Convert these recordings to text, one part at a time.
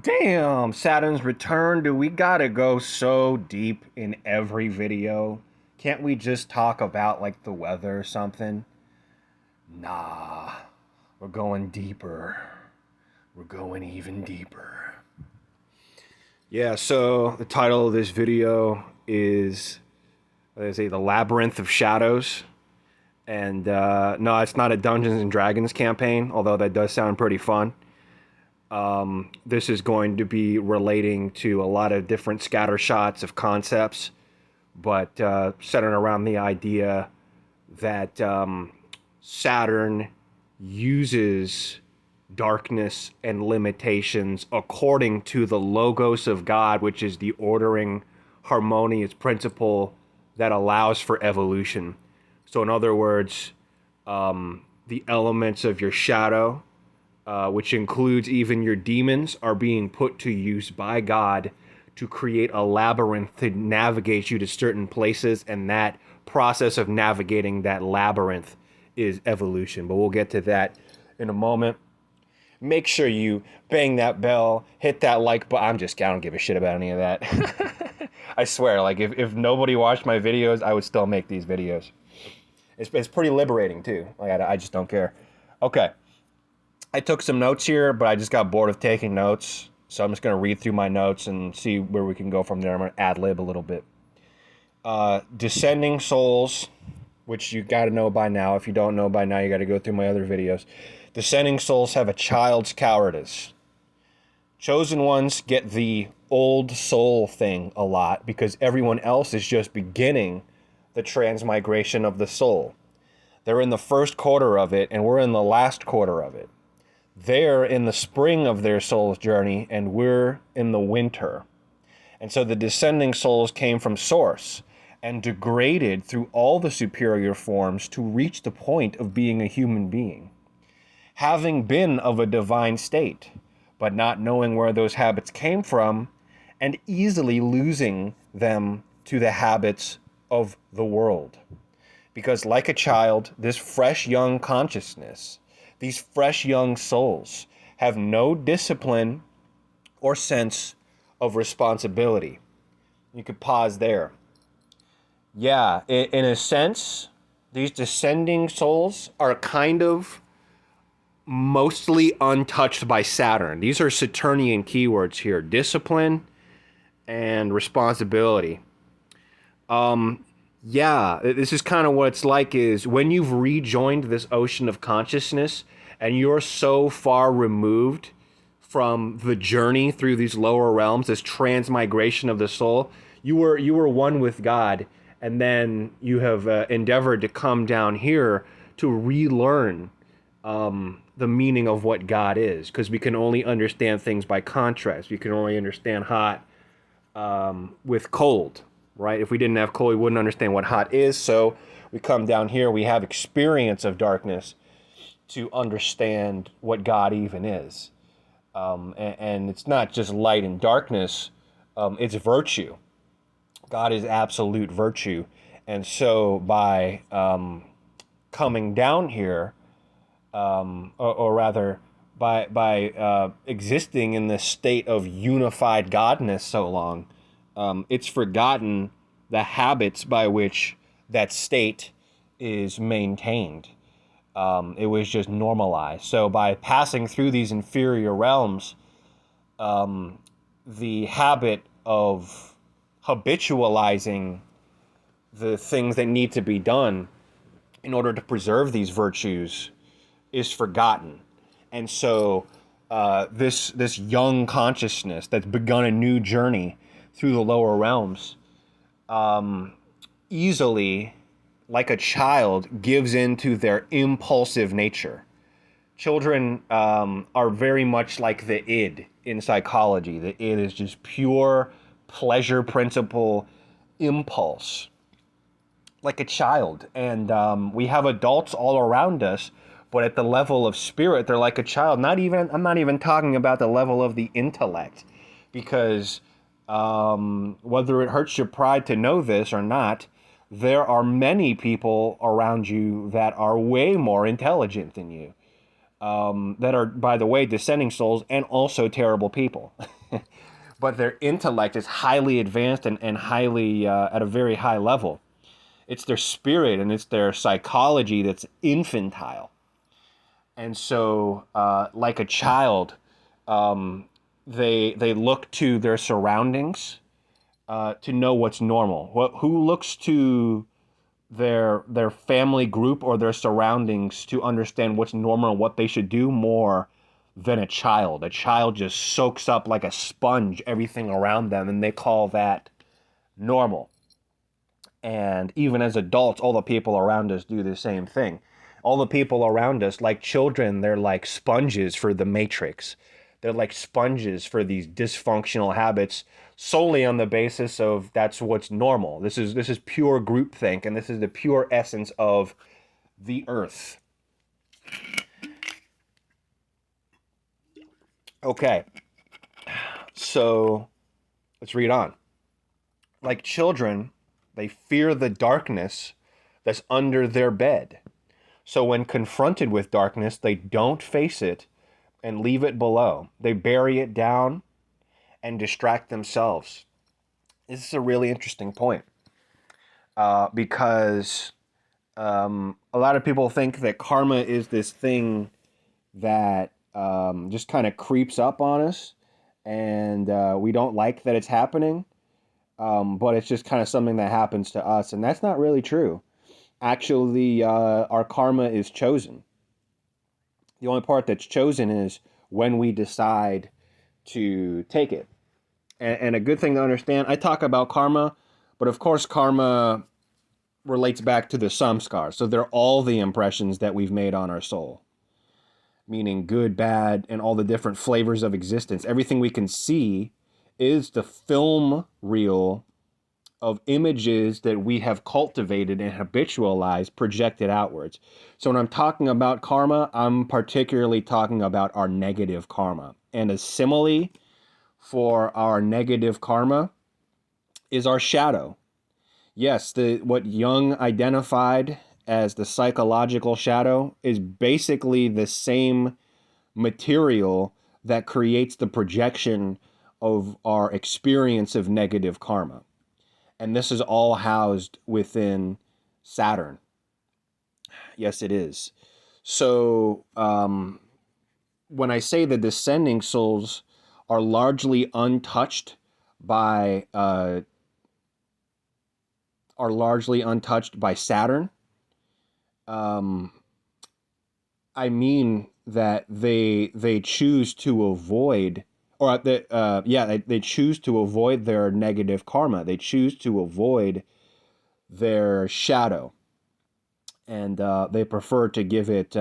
Damn, Saturn's return. Do we gotta go so deep in every video? Can't we just talk about like the weather or something? Nah, we're going deeper. We're going even deeper. Yeah, so the title of this video is, what is it, The Labyrinth of Shadows. And no, it's not a Dungeons and Dragons campaign, although that does sound pretty fun. This is going to be relating to a lot of different scatter shots of concepts, but centered around the idea that Saturn uses darkness and limitations according to the logos of God, which is the ordering, harmonious principle that allows for evolution. So, in other words, the elements of your shadow, which includes even your demons, are being put to use by God to create a labyrinth to navigate you to certain places, and that process of navigating that labyrinth is evolution. But we'll get to that in a moment. Make sure you bang that bell, hit that like button. I don't give a shit about any of that. I swear, like if nobody watched my videos, I would still make these videos. It's pretty liberating too. Like I just don't care. Okay. I took some notes here, but I just got bored of taking notes. So I'm just going to read through my notes and see where we can go from there. I'm going to ad-lib a little bit. Descending souls, which you got to know by now. If you don't know by now, you got to go through my other videos. Descending souls have a child's cowardice. Chosen ones get the old soul thing a lot because everyone else is just beginning the transmigration of the soul. They're in the first quarter of it, and we're in the last quarter of it. They're in the spring of their soul's journey, and we're in the winter. And so the descending souls came from Source and degraded through all the superior forms to reach the point of being a human being. Having been of a divine state, but not knowing where those habits came from, and easily losing them to the habits of the world. Because like a child, this fresh young consciousness, these fresh young souls have no discipline or sense of responsibility. You could pause there. Yeah, in a sense, these descending souls are kind of mostly untouched by Saturn. These are Saturnian keywords here: discipline and responsibility. Yeah, this is kind of what it's like is when you've rejoined this ocean of consciousness and you're so far removed from the journey through these lower realms, this transmigration of the soul, you were one with God, and then you have endeavored to come down here to relearn the meaning of what God is, because we can only understand things by contrast. We can only understand hot with cold. Right? If we didn't have cold, we wouldn't understand what hot is. So we come down here, we have experience of darkness to understand what God even is. And it's not just light and darkness, it's virtue. God is absolute virtue. And so by coming down here, or rather by existing in this state of unified godness so long, it's forgotten the habits by which that state is maintained. It was just normalized. So by passing through these inferior realms, the habit of habitualizing the things that need to be done in order to preserve these virtues is forgotten. And so this young consciousness that's begun a new journey through the lower realms, easily, like a child, gives into their impulsive nature. Children are very much like the id in psychology. The id is just pure pleasure principle impulse, like a child. And we have adults all around us, but at the level of spirit, they're like a child. I'm not even talking about the level of the intellect, because whether it hurts your pride to know this or not, there are many people around you that are way more intelligent than you. that are, by the way, descending souls and also terrible people. But their intellect is highly advanced and highly at a very high level. It's their spirit and it's their psychology that's infantile. And so, like a child, um, they look to their surroundings to know what's normal. Who looks to their family group or their surroundings to understand what's normal and what they should do more than a child? A child just soaks up like a sponge everything around them, and they call that normal. And even as adults, all the people around us do the same thing. All the people around us, like children, they're like sponges for the matrix. They're like sponges for these dysfunctional habits solely on the basis of that's what's normal. This is pure groupthink, and this is the pure essence of the earth. Okay, so let's read on. Like children, they fear the darkness that's under their bed. So when confronted with darkness, they don't face it and leave it below. They bury it down and distract themselves. This is a really interesting point because a lot of people think that karma is this thing that just kind of creeps up on us, and we don't like that it's happening, but it's just kind of something that happens to us, and that's not really true. Actually, our karma is chosen. The only part that's chosen is when we decide to take it. And a good thing to understand, I talk about karma, but of course, karma relates back to the samskar. So they're all the impressions that we've made on our soul, meaning good, bad, and all the different flavors of existence. Everything we can see is the film reel of images that we have cultivated and habitualized projected outwards. So when I'm talking about karma, I'm particularly talking about our negative karma. And a simile for our negative karma is our shadow. Yes, what Jung identified as the psychological shadow is basically the same material that creates the projection of our experience of negative karma. And this is all housed within Saturn. Yes, it is. So when I say the descending souls are largely untouched by Saturn, I mean that they choose to avoid, or they choose to avoid their negative karma. They choose to avoid their shadow, and they prefer to give it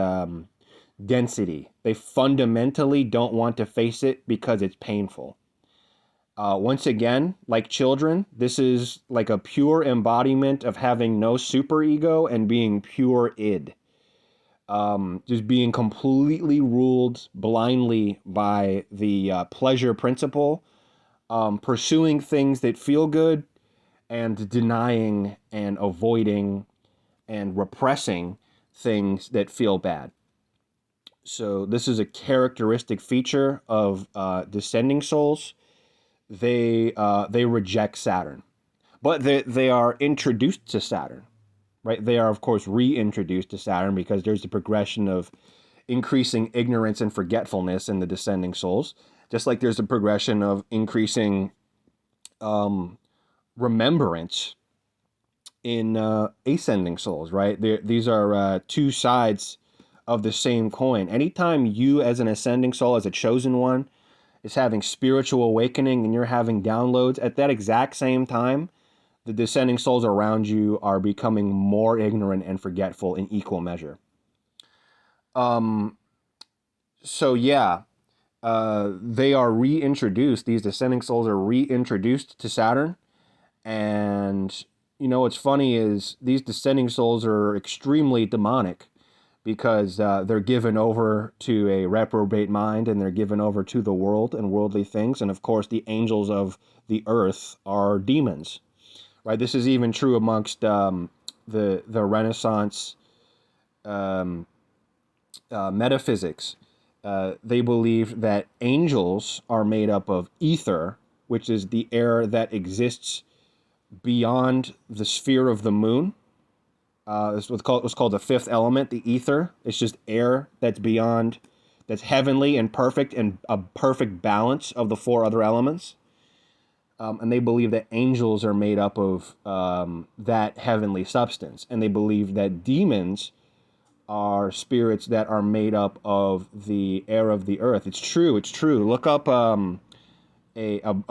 density. They fundamentally don't want to face it because it's painful. Once again, like children, this is like a pure embodiment of having no superego and being pure id. Just being completely ruled blindly by the pleasure principle, pursuing things that feel good, and denying and avoiding and repressing things that feel bad. So this is a characteristic feature of descending souls. They reject Saturn, but they are introduced to Saturn, right? They are of course reintroduced to Saturn because there's a progression of increasing ignorance and forgetfulness in the descending souls, just like there's a progression of increasing remembrance in ascending souls, right? These are two sides of the same coin. Anytime you, as an ascending soul, as a chosen one, is having spiritual awakening and you're having downloads, at that exact same time, the descending souls around you are becoming more ignorant and forgetful in equal measure. So yeah, they are reintroduced. These descending souls are reintroduced to Saturn, and what's funny is these descending souls are extremely demonic because they're given over to a reprobate mind and they're given over to the world and worldly things. And of course, the angels of the earth are demons, right? This is even true amongst the Renaissance metaphysics, they believe that angels are made up of ether, which is the air that exists beyond the sphere of the moon. It's what's called the fifth element, the ether. It's just air that's beyond, that's heavenly and perfect, and a perfect balance of the four other elements. And they believe that angels are made up of that heavenly substance. And they believe that demons are spirits that are made up of the air of the earth. It's true. It's true. Look up a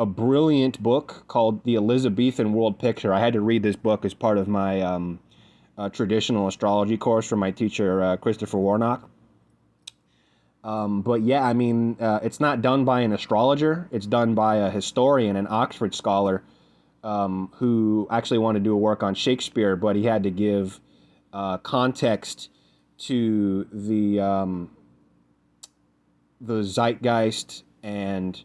brilliant book called The Elizabethan World Picture. I had to read this book as part of my traditional astrology course from my teacher, Christopher Warnock. But yeah, I mean, it's not done by an astrologer. It's done by a historian, an Oxford scholar, who actually wanted to do a work on Shakespeare, but he had to give context to the zeitgeist and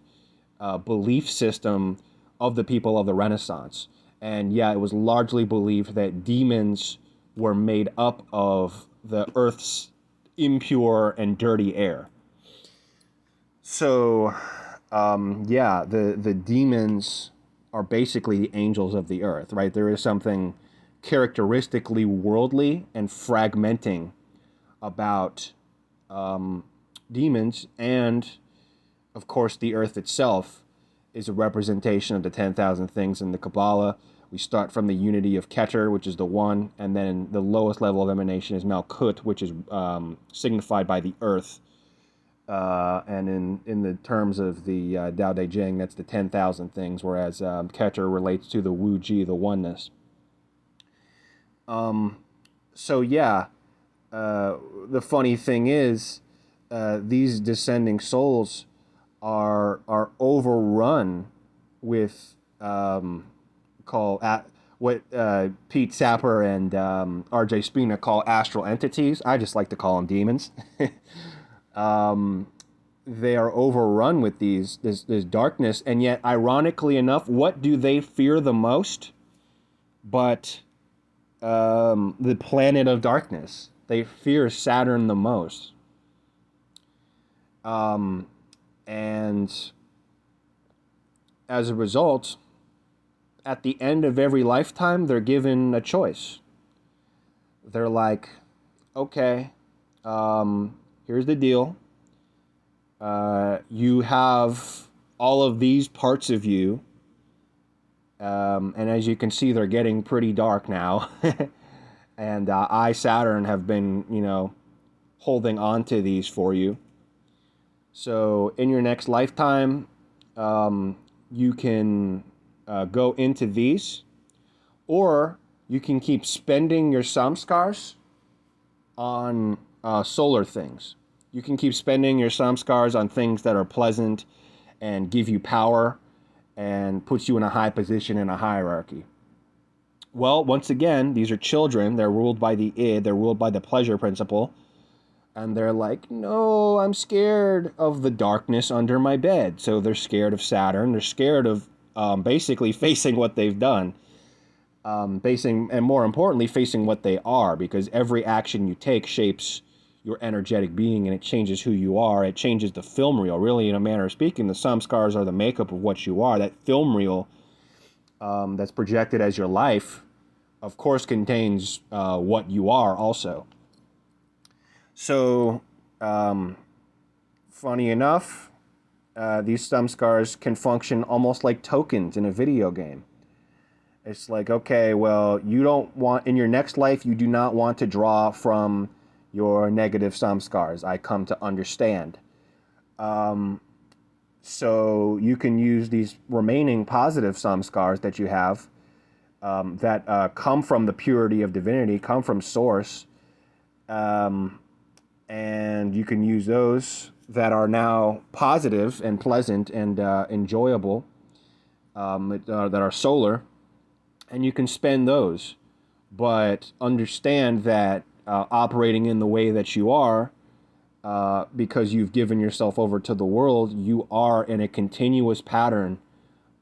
belief system of the people of the Renaissance. And yeah, it was largely believed that demons were made up of the earth's impure and dirty air. So, yeah, the demons are basically the angels of the earth, right? There is something characteristically worldly and fragmenting about demons, and of course, the earth itself is a representation of the 10,000 things in the Kabbalah. We start from the unity of Keter, which is the one, and then the lowest level of emanation is Malkut, which is signified by the earth. And in the terms of the Tao Te Ching, that's the 10,000 things, whereas Keter relates to the Wu Ji, the oneness. So yeah, the funny thing is, these descending souls are overrun with what Pete Sapper and R.J. Spina call astral entities. I just like to call them demons. They are overrun with this darkness, and yet, ironically enough, what do they fear the most? But the planet of darkness. They fear Saturn the most. And as a result, at the end of every lifetime, they're given a choice. They're like, okay, here's the deal. You have all of these parts of you, and as you can see, they're getting pretty dark now. And I, Saturn, have been, holding on to these for you. So in your next lifetime, you can go into these, or you can keep spending your samskars on solar things. You can keep spending your samskars on things that are pleasant and give you power and puts you in a high position in a hierarchy. Well, once again, these are children. They're ruled by the id. They're ruled by the pleasure principle. And they're like, no, I'm scared of the darkness under my bed. So they're scared of Saturn. They're scared of basically facing what they've done. And more importantly, facing what they are. Because every action you take shapes your energetic being, and it changes who you are. It changes the film reel. Really, in a manner of speaking, the samskars are the makeup of what you are. That film reel that's projected as your life, of course, contains what you are also. So, funny enough, these samskars can function almost like tokens in a video game. It's like, okay, well, you don't want, in your next life, you do not want to draw from your negative samskars. I come to understand. So you can use these remaining positive samskars that you have that come from the purity of divinity, come from source, and you can use those that are now positive and pleasant and enjoyable, that are solar, and you can spend those. But understand that operating in the way that you are, because you've given yourself over to the world, you are in a continuous pattern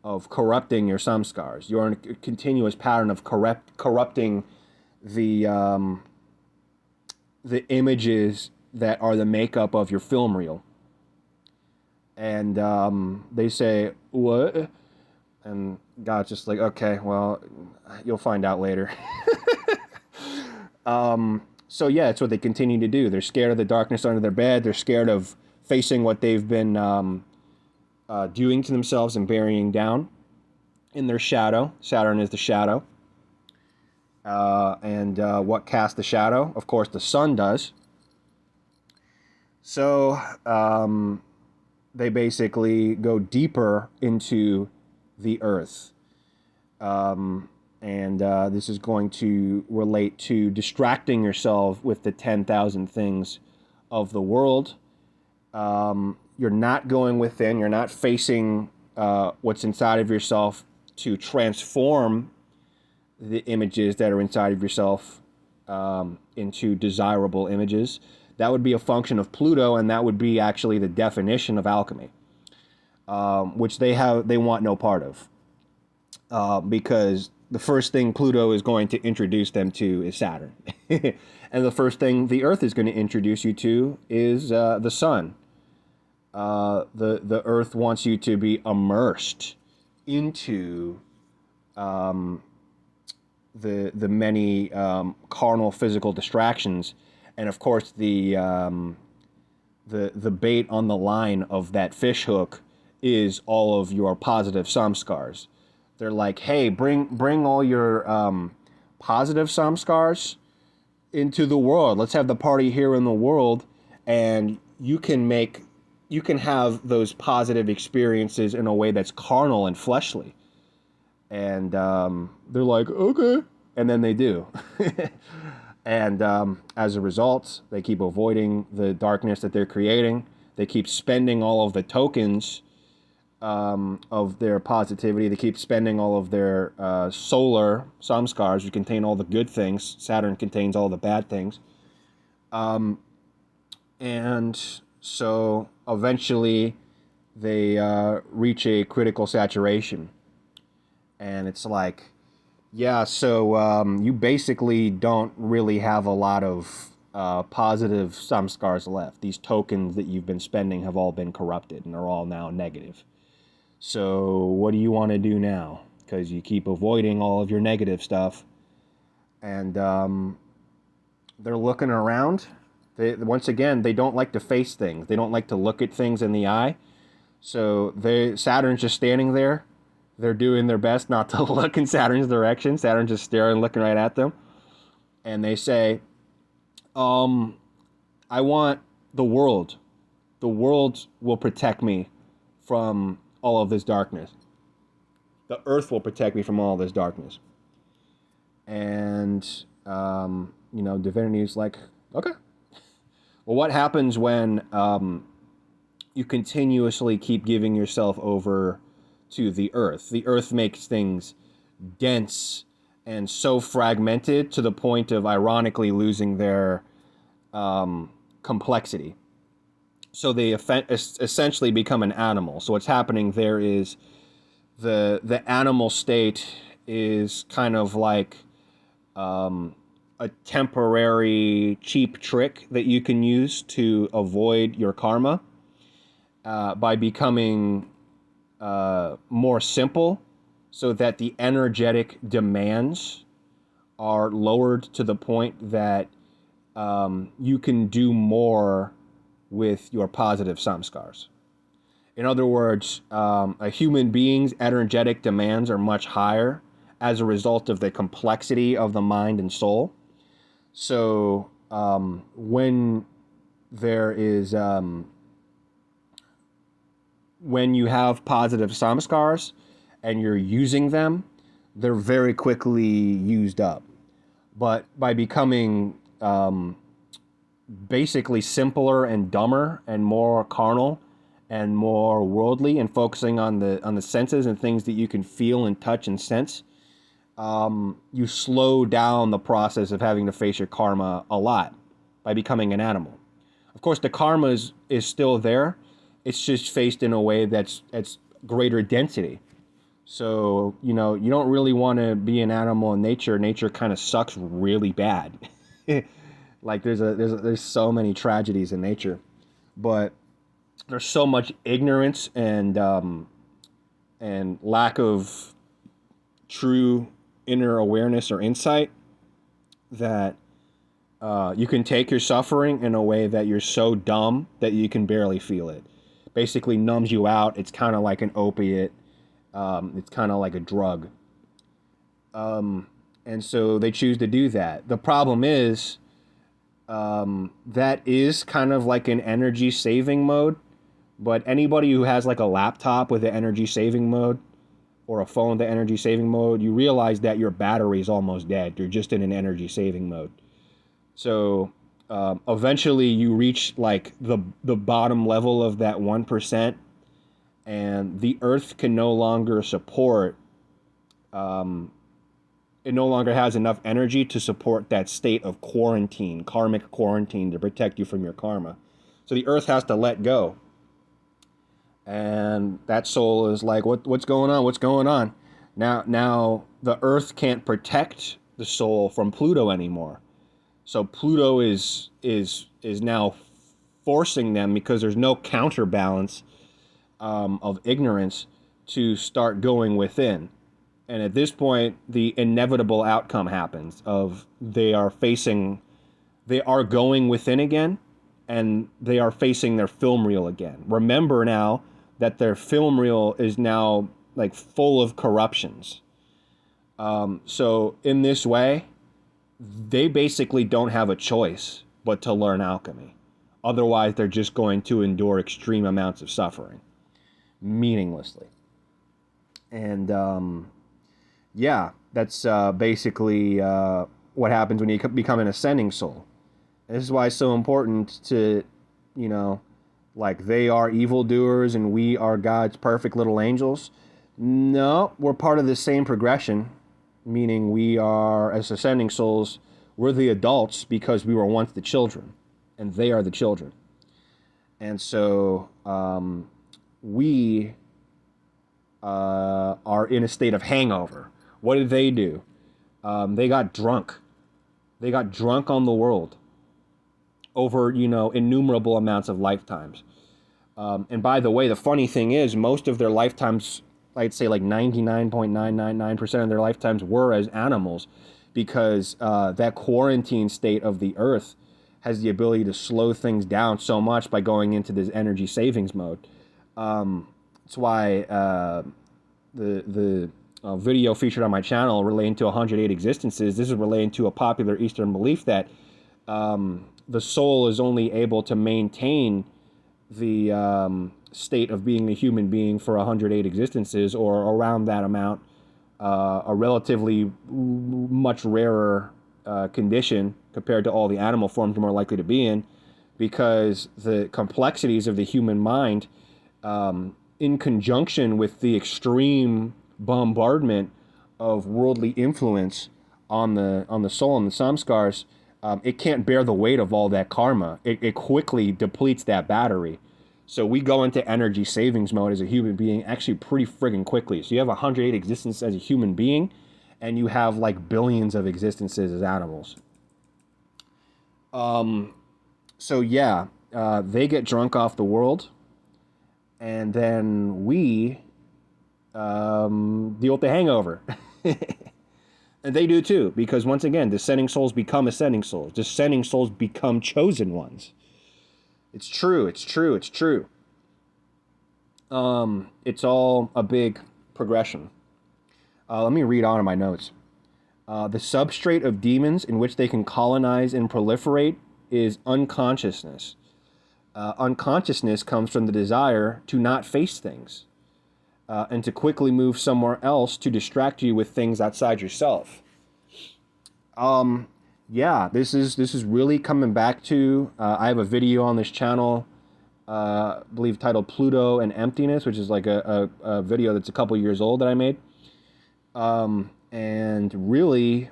of corrupting your samskars. You're in a continuous pattern of corrupting the images that are the makeup of your film reel. And they say, what? And God's just like, okay, well, you'll find out later. So yeah, it's what they continue to do. They're scared of the darkness under their bed. They're scared of facing what they've been doing to themselves and burying down in their shadow. Saturn is the shadow. And what casts the shadow? Of course, the sun does. So they basically go deeper into the earth. And this is going to relate to distracting yourself with the 10,000 things of the world. You're not going within. You're not facing what's inside of yourself to transform the images that are inside of yourself into desirable images. That would be a function of Pluto, and that would be actually the definition of alchemy, which they want no part of, because the first thing Pluto is going to introduce them to is Saturn. And the first thing the Earth is going to introduce you to is the sun. The Earth wants you to be immersed into the many carnal physical distractions, and of course the bait on the line of that fish hook is all of your positive samskars. They're like, hey, bring all your positive samskars into the world. Let's have the party here in the world, and you can have those positive experiences in a way that's carnal and fleshly. And they're like, okay, and then they do. And as a result, they keep avoiding the darkness that they're creating. They keep spending all of the tokens of their positivity. They keep spending all of their solar samskars, which contain all the good things. Saturn contains all the bad things. And so eventually they reach a critical saturation. And it's like, yeah, so you basically don't really have a lot of positive samskars left. These tokens that you've been spending have all been corrupted and are all now negative. So what do you want to do now? Because you keep avoiding all of your negative stuff. And they're looking around. Once again, they don't like to face things. They don't like to look at things in the eye. So Saturn's just standing there. They're doing their best not to look in Saturn's direction. Saturn's just staring, looking right at them. And they say, I want the world. The world will protect me from all of this darkness. The earth will protect me from all of this darkness. And, Divinity's like, okay. Well, what happens when you continuously keep giving yourself over to the earth? The earth makes things dense and so fragmented to the point of ironically losing their complexity. So they essentially become an animal. So what's happening there is the animal state is kind of like a temporary cheap trick that you can use to avoid your karma by becoming more simple, so that the energetic demands are lowered to the point that you can do more with your positive samskars. In other words, a human being's energetic demands are much higher as a result of the complexity of the mind and soul. So when there is when you have positive samskars and you're using them, they're very quickly used up. But by becoming basically simpler and dumber and more carnal and more worldly and focusing on the senses and things that you can feel and touch and sense, you slow down the process of having to face your karma a lot by becoming an animal. Of course, the karma is still there. It's just faced in a way that's greater density. So, you don't really want to be an animal in nature. Nature kind of sucks really bad. Like there's so many tragedies in nature, but there's so much ignorance and lack of true inner awareness or insight that you can take your suffering in a way that you're so dumb that you can barely feel it. Basically numbs you out. It's kind of like an opiate. It's kind of like a drug. And so they choose to do that. The problem is that is kind of like an energy saving mode. But anybody who has like a laptop with an energy saving mode or a phone with energy saving mode, you realize that your battery is almost dead. You're just in an energy saving mode. So eventually you reach like the bottom level of that 1%, and the earth can no longer support, it no longer has enough energy to support that state of quarantine, karmic quarantine, to protect you from your karma. So the earth has to let go. And that soul is like, what's going on? What's going on? Now the earth can't protect the soul from Pluto anymore. So Pluto is now forcing them, because there's no counterbalance of ignorance, to start going within. And at this point, the inevitable outcome happens of they are going within again, and they are facing their film reel again. Remember now that their film reel is now like full of corruptions. So in this way, they basically don't have a choice but to learn alchemy. Otherwise, they're just going to endure extreme amounts of suffering, meaninglessly. And yeah, that's basically what happens when you become an ascending soul. This is why it's so important to, like they are evildoers and we are God's perfect little angels. No, we're part of the same progression, meaning we are, as ascending souls, we're the adults because we were once the children, and they are the children. And so we are in a state of hangover. What did they do? They got drunk. They got drunk on the world over, innumerable amounts of lifetimes. And by the way, the funny thing is, most of their lifetimes, I'd say like 99.999% of their lifetimes were as animals, because that quarantine state of the earth has the ability to slow things down so much by going into this energy savings mode. That's why the video featured on my channel relating to 108 existences, this is relating to a popular Eastern belief that the soul is only able to maintain the state of being a human being for 108 existences, or around that amount, a relatively much rarer condition compared to all the animal forms we're more likely to be in, because the complexities of the human mind, in conjunction with the extreme bombardment of worldly influence on the soul and the samskars, it can't bear the weight of all that karma. It quickly depletes that battery. So we go into energy savings mode as a human being actually pretty friggin' quickly. So you have 108 existences as a human being, and you have like billions of existences as animals. So yeah, they get drunk off the world, and then we deal with the hangover. And they do too, because once again, descending souls become ascending souls. Descending souls become chosen ones. It's true, it's true, it's true. It's all a big progression. Let me read on in my notes. The substrate of demons in which they can colonize and proliferate is unconsciousness. Unconsciousness comes from the desire to not face things, and to quickly move somewhere else to distract you with things outside yourself. Yeah, this is really coming back to, I have a video on this channel, I believe titled Pluto and Emptiness, which is like a video that's a couple years old that I made. And really,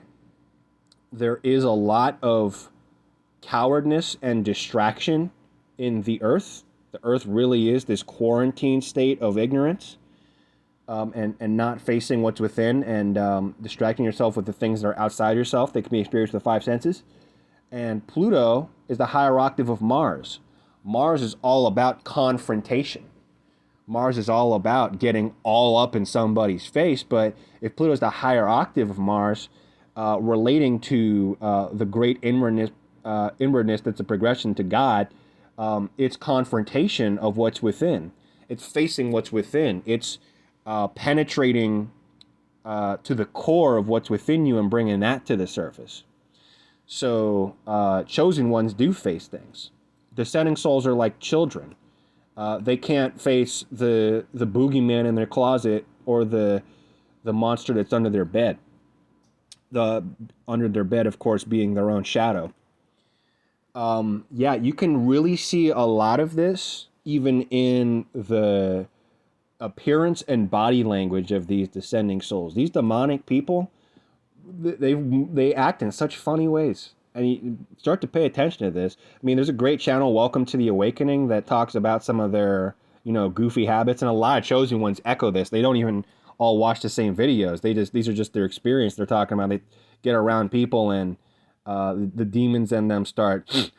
there is a lot of cowardness and distraction in the earth. The earth really is this quarantine state of ignorance. And not facing what's within, and distracting yourself with the things that are outside yourself that can be experienced with the five senses. And Pluto is the higher octave of Mars. Mars is all about confrontation. Mars is all about getting all up in somebody's face. But if Pluto is the higher octave of Mars, relating to the great inwardness that's a progression to God, it's confrontation of what's within. It's facing what's within. It's penetrating to the core of what's within you and bringing that to the surface. So chosen ones do face things. Descending souls are like children. They can't face the boogeyman in their closet or the monster that's under their bed. The under their bed, of course, being their own shadow. Yeah, you can really see a lot of this even in the appearance and body language of these descending souls. These demonic people, they act in such funny ways. And you start to pay attention to this. I mean, there's a great channel, Welcome to the Awakening, that talks about some of their, goofy habits, and a lot of chosen ones echo this. They don't even all watch the same videos. These are just their experience they're talking about. They get around people, and the demons in them start,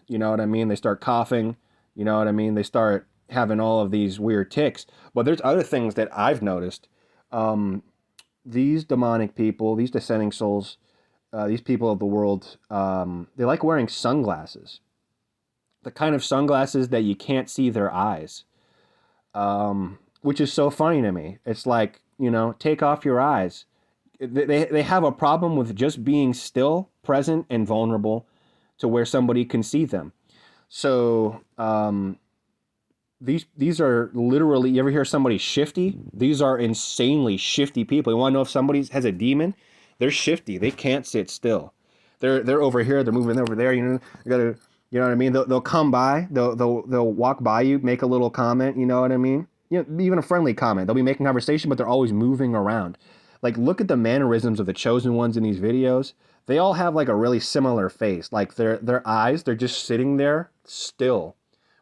you know what I mean? They start coughing, you know what I mean? They start having all of these weird tics. But there's other things that I've noticed. These demonic people, these descending souls, these people of the world, they like wearing sunglasses. The kind of sunglasses that you can't see their eyes, which is so funny to me. It's like, take off your eyes. They have a problem with just being still, present, and vulnerable to where somebody can see them. So these are literally, you ever hear somebody shifty? These are insanely shifty people. You want to know if somebody has a demon? They're shifty. They can't sit still. They're over here. They're moving over there. You gotta, you know what I mean? They'll come by. They'll walk by you, make a little comment. You know what I mean? Even a friendly comment. They'll be making conversation, but they're always moving around. Like, look at the mannerisms of the chosen ones in these videos. They all have like a really similar face. Like their eyes, they're just sitting there still,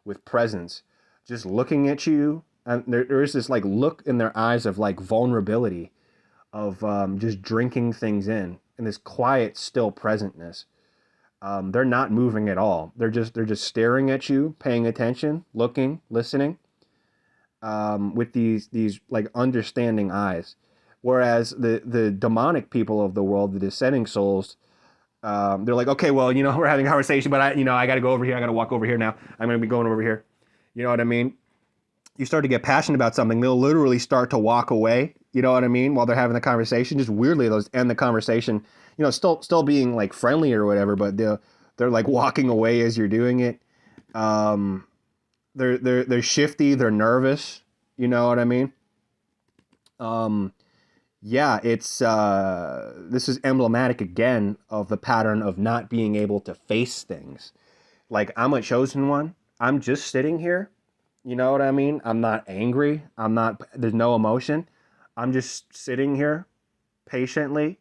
with presence, just looking at you. And there is this like look in their eyes of like vulnerability, of just drinking things in, and this quiet, still presentness. They're not moving at all. They're just staring at you, paying attention, looking, listening, with these like understanding eyes. Whereas the demonic people of the world, the descending souls, they're like, okay, well, we're having a conversation, but I got to go over here. I got to walk over here now. I'm going to be going over here. You know what I mean? You start to get passionate about something, they'll literally start to walk away. You know what I mean? While they're having the conversation, just weirdly, those end the conversation. Still being like friendly or whatever, but they're like walking away as you're doing it. They're shifty. They're nervous. You know what I mean? Yeah, it's this is emblematic again of the pattern of not being able to face things. Like, I'm a chosen one. I'm just sitting here. You know what I mean? I'm not angry. There's no emotion. I'm just sitting here patiently,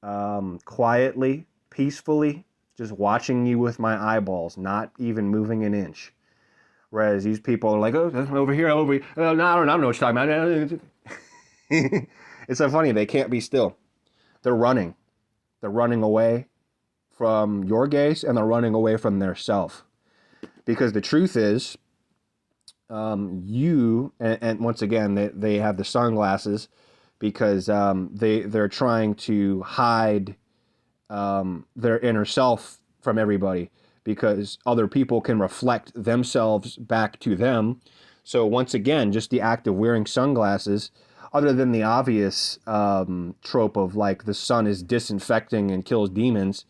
quietly, peacefully, just watching you with my eyeballs, not even moving an inch. Whereas these people are like, oh, over here, over here. No, I don't know what you're talking about. It's so funny. They can't be still. They're running. They're running away from your gaze, and they're running away from their self. Because the truth is, and once again, they have the sunglasses because they're trying to hide their inner self from everybody, because other people can reflect themselves back to them. So once again, just the act of wearing sunglasses, other than the obvious trope of like the sun is disinfecting and kills demons,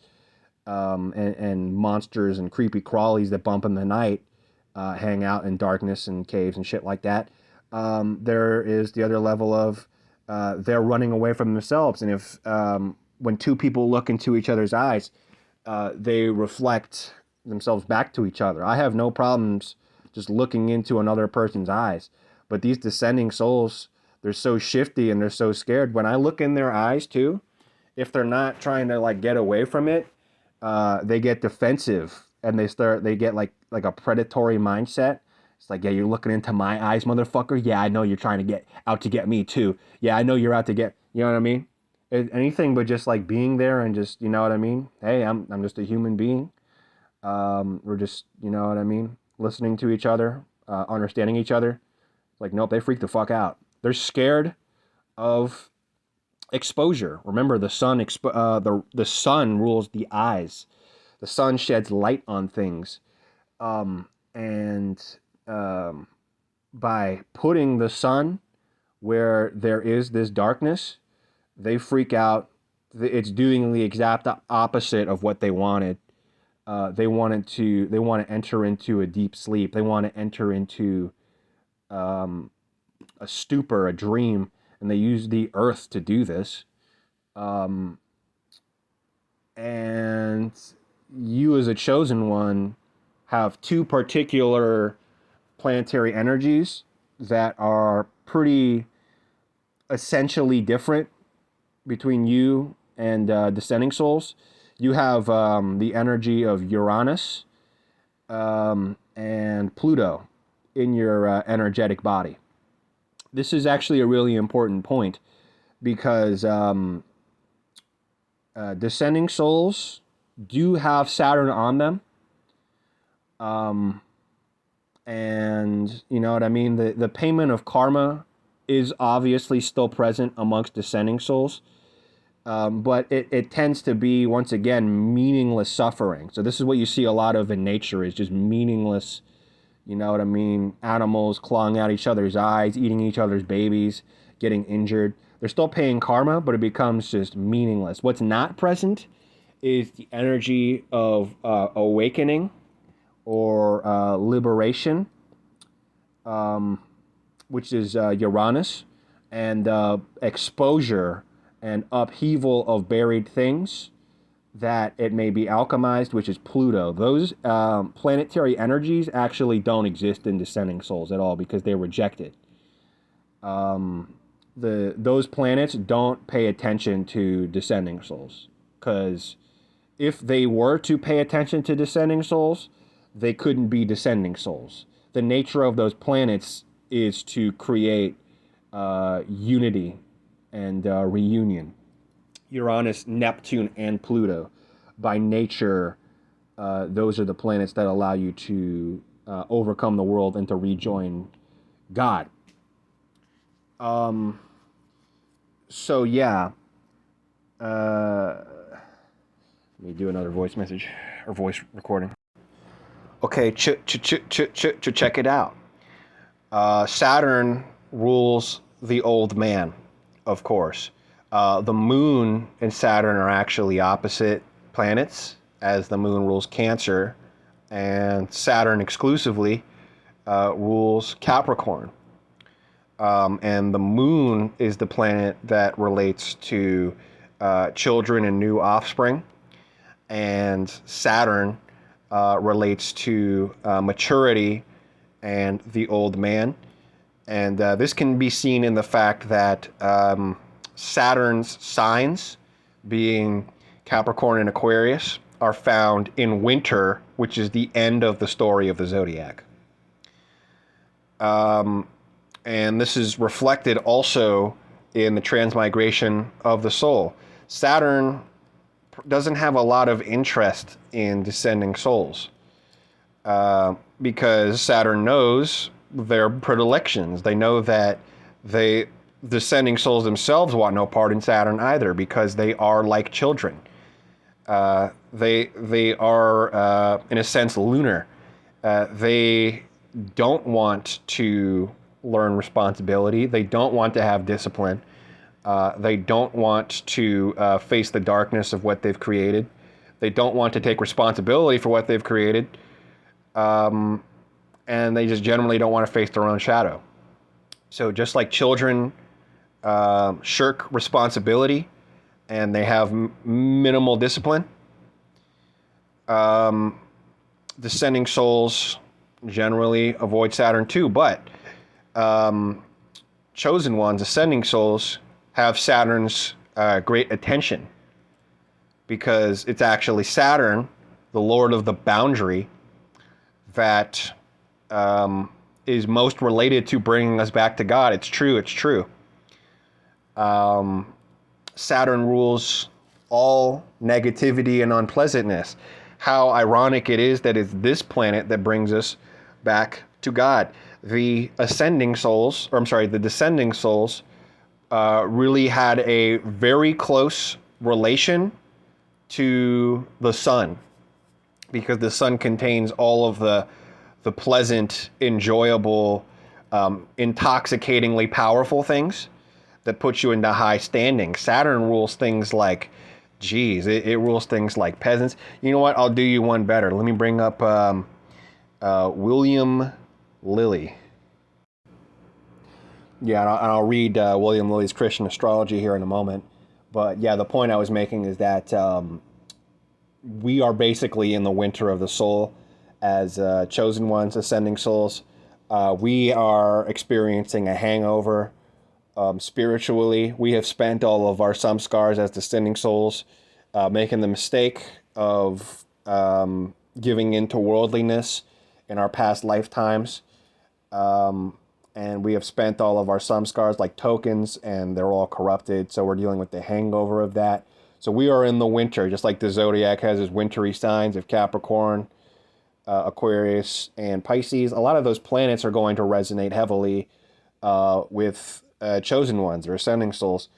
and monsters and creepy crawlies that bump in the night, hang out in darkness and caves and shit like that. There is the other level of they're running away from themselves. And if when two people look into each other's eyes, they reflect themselves back to each other. I have no problems just looking into another person's eyes. But these descending souls, they're so shifty and they're so scared. When I look in their eyes too, if they're not trying to like get away from it, they get defensive, and they get like a predatory mindset. It's like, yeah, you're looking into my eyes, motherfucker. Yeah, I know you're trying to get out to get me too. Yeah, I know you're out to get, you know what I mean? anything but just like being there and just, you know what I mean? Hey, I'm just a human being. We're just, you know what I mean, listening to each other, understanding each other. Like, nope, they freak the fuck out. They're scared of exposure. Remember, the sun rules the eyes. The sun sheds light on things, and um, by putting the sun where there is this darkness, they freak out. It's doing the exact opposite of what they wanted. They want to enter into a deep sleep. They want to enter into um, a stupor, a dream, and they use the earth to do this. Um, and you, as a chosen one, have two particular planetary energies that are pretty essentially different between you and descending souls. You have the energy of Uranus and Pluto in your energetic body. This is actually a really important point because descending souls do have Saturn on them. Um, and you know what I mean? The payment of karma is obviously still present amongst descending souls. But it tends to be, once again, meaningless suffering. So this is what you see a lot of in nature, is just meaningless, you know what I mean, animals clawing out each other's eyes, eating each other's babies, getting injured. They're still paying karma, but it becomes just meaningless. What's not present is the energy of awakening or liberation, um, which is Uranus, and exposure and upheaval of buried things, that it may be alchemized, which is Pluto. Those planetary energies actually don't exist in descending souls at all because they're rejected. Those planets don't pay attention to descending souls, because if they were to pay attention to descending souls, they couldn't be descending souls. The nature of those planets is to create unity and reunion. Uranus, Neptune, and Pluto. By nature, those are the planets that allow you to overcome the world and to rejoin God. So yeah, let me do another voice message or voice recording. Okay, check it out. Saturn rules the old man, of course. The moon and Saturn are actually opposite planets, as the moon rules Cancer, and Saturn exclusively rules Capricorn. And the moon is the planet that relates to children and new offspring, and Saturn relates to maturity and the old man. And this can be seen in the fact that Saturn's signs, being Capricorn and Aquarius, are found in winter, which is the end of the story of the zodiac. And this is reflected also in the transmigration of the soul. Saturn doesn't have a lot of interest in descending souls because Saturn knows their predilections. They know that descending souls themselves want no part in Saturn either, because they are like children. They are in a sense lunar. They don't want to learn responsibility. They don't want to have discipline. They don't want to face the darkness of what they've created. They don't want to take responsibility for what they've created. And they just generally don't want to face their own shadow. So just like children shirk responsibility and they have minimal discipline, descending souls generally avoid Saturn too. But chosen ones, ascending souls, have Saturn's great attention, because it's actually Saturn, the lord of the boundary, that is most related to bringing us back to God. It's true. Saturn rules all negativity and unpleasantness. How ironic it is that it's this planet that brings us back to God. The the descending souls really had a very close relation to the sun, because the sun contains all of the pleasant, enjoyable, intoxicatingly powerful things that puts you into high standing. Saturn rules things like, it rules things like peasants. You know what? I'll do you one better. Let me bring up William Lilly. Yeah, and I'll read William Lilly's Christian Astrology here in a moment. But yeah, the point I was making is that we are basically in the winter of the soul as chosen ones, ascending souls. We are experiencing a hangover spiritually. We have spent all of our samskars as descending souls, making the mistake of giving into worldliness in our past lifetimes. And we have spent all of our samskars like tokens, and they're all corrupted. So we're dealing with the hangover of that. So we are in the winter, just like the zodiac has its wintry signs of Capricorn, Aquarius, and Pisces. A lot of those planets are going to resonate heavily with chosen ones or ascending souls,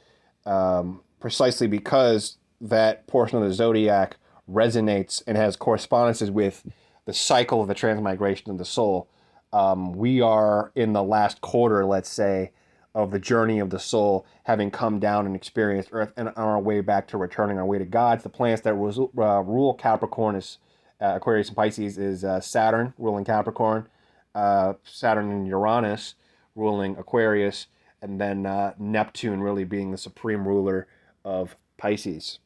precisely because that portion of the zodiac resonates and has correspondences with the cycle of the transmigration of the soul. We are in the last quarter, let's say, of the journey of the soul, having come down and experienced Earth, and on our way back to returning our way to God. The planets that rule Capricorn is Aquarius and Pisces is Saturn, ruling Capricorn, Saturn and Uranus, ruling Aquarius, and then Neptune really being the supreme ruler of Pisces.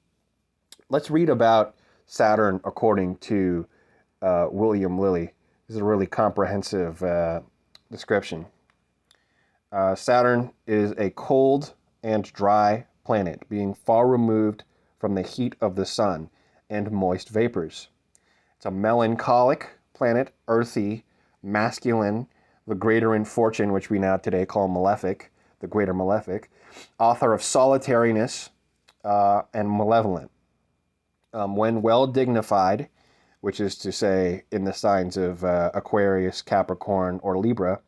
Let's read about Saturn according to William Lilly. This is a really comprehensive description. Saturn is a cold and dry planet, being far removed from the heat of the sun and moist vapors. It's a melancholic planet, earthy, masculine, the greater in fortune, which we now today call malefic, the greater malefic, author of solitariness and malevolent. When well dignified, which is to say in the signs of Aquarius, Capricorn, or Libra,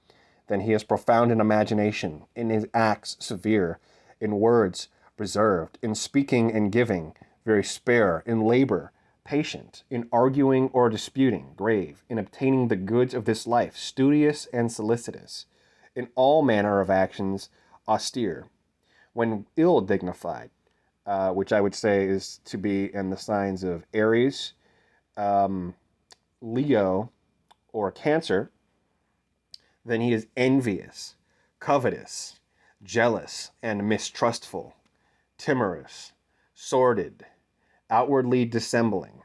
then he is profound in imagination, in his acts severe, in words reserved, in speaking and giving very spare, in labor patient, in arguing or disputing grave, in obtaining the goods of this life studious and solicitous, in all manner of actions austere. When ill dignified, which I would say is to be in the signs of Aries, Leo, or Cancer, then he is envious, covetous, jealous, and mistrustful, timorous, sordid, outwardly dissembling,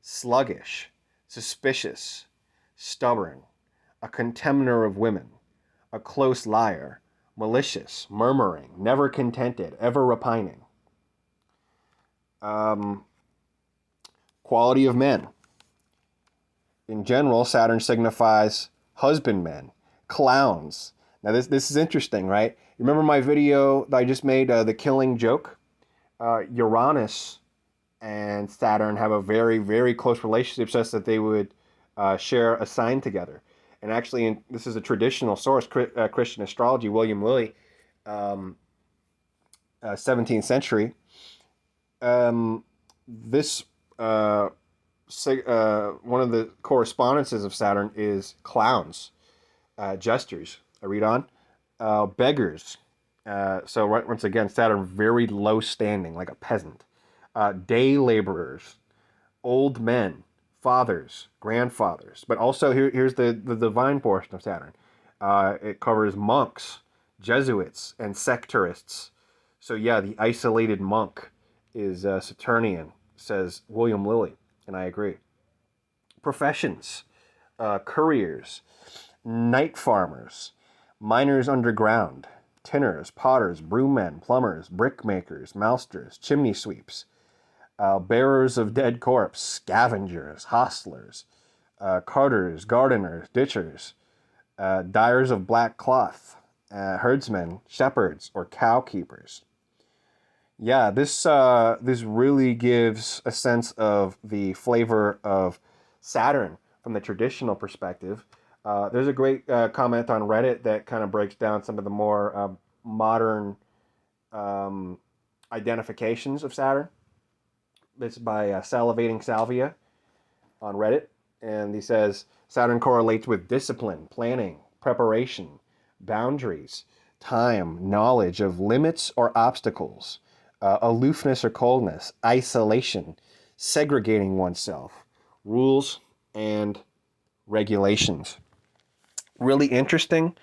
sluggish, suspicious, stubborn, a contemner of women, a close liar, malicious, murmuring, never contented, ever repining. Quality of men. In general, Saturn signifies husbandmen, clowns. Now this is interesting, right? You remember my video that I just made, the killing joke? Uranus and Saturn have a very, very close relationship, such that they would share a sign together. And actually, this is a traditional source, Christian astrology, William Lilly, 17th century. This one of the correspondences of Saturn is clowns, jesters. I read on. Beggars. So once again, Saturn very low standing, like a peasant. Day laborers, old men, fathers, grandfathers. But also here's the divine portion of Saturn. It covers monks, Jesuits, and sectarists. So yeah, the isolated monk is Saturnian, says William Lilly, and I agree. Professions, couriers, night farmers, miners underground, tinners, potters, broommen, plumbers, brickmakers, mousters, chimney sweeps, bearers of dead corpse, scavengers, hostlers, carters, gardeners, ditchers, dyers of black cloth, herdsmen, shepherds, or cow keepers. Yeah, this really gives a sense of the flavor of Saturn from the traditional perspective. There's a great comment on Reddit that kind of breaks down some of the more modern um, identifications of Saturn. It's by Salivating Salvia on Reddit, and he says Saturn correlates with discipline, planning, preparation, boundaries, time, knowledge of limits or obstacles, aloofness or coldness, isolation, segregating oneself, rules and regulations. Really interesting.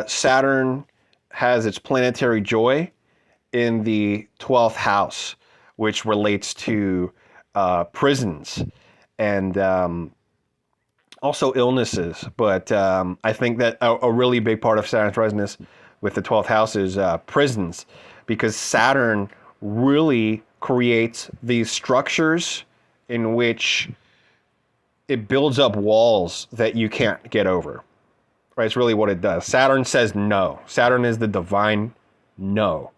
Saturn has its planetary joy in the 12th house, which relates to prisons and also illnesses. But I think that a really big part of Saturn's resonance with the 12th house is prisons, because Saturn really creates these structures in which it builds up walls that you can't get over. Right? It's really what it does. Saturn says no. Saturn is the divine no.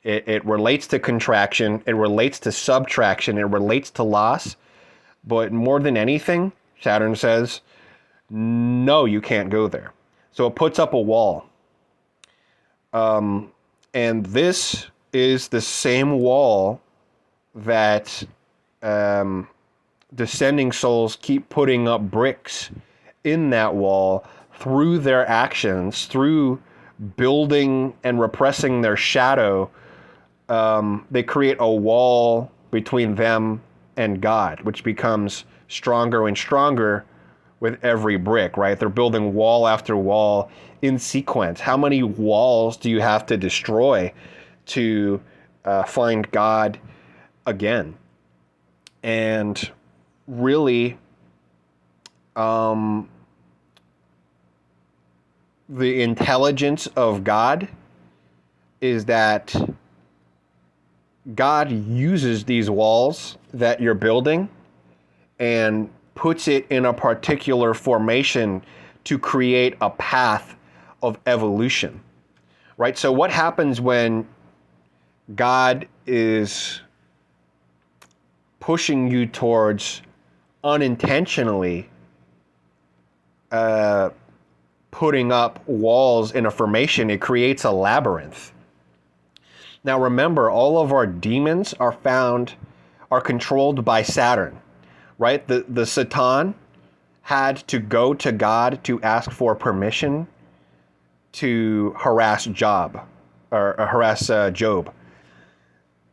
It relates to contraction, it relates to subtraction, it relates to loss. But more than anything, Saturn says, no, you can't go there. So it puts up a wall. And this is the same wall that descending souls keep putting up bricks in that wall through their actions, through building and repressing their shadow. They create a wall between them and God, which becomes stronger and stronger with every brick, right? They're building wall after wall in sequence. How many walls do you have to destroy to find God again? And really, the intelligence of God is that God uses these walls that you're building and puts it in a particular formation to create a path of evolution, right? So what happens when God is pushing you towards unintentionally putting up walls in a formation? It creates a labyrinth. Now remember, all of our demons are controlled by Saturn, right? The Satan had to go to God to ask for permission to harass Job, or harass Job.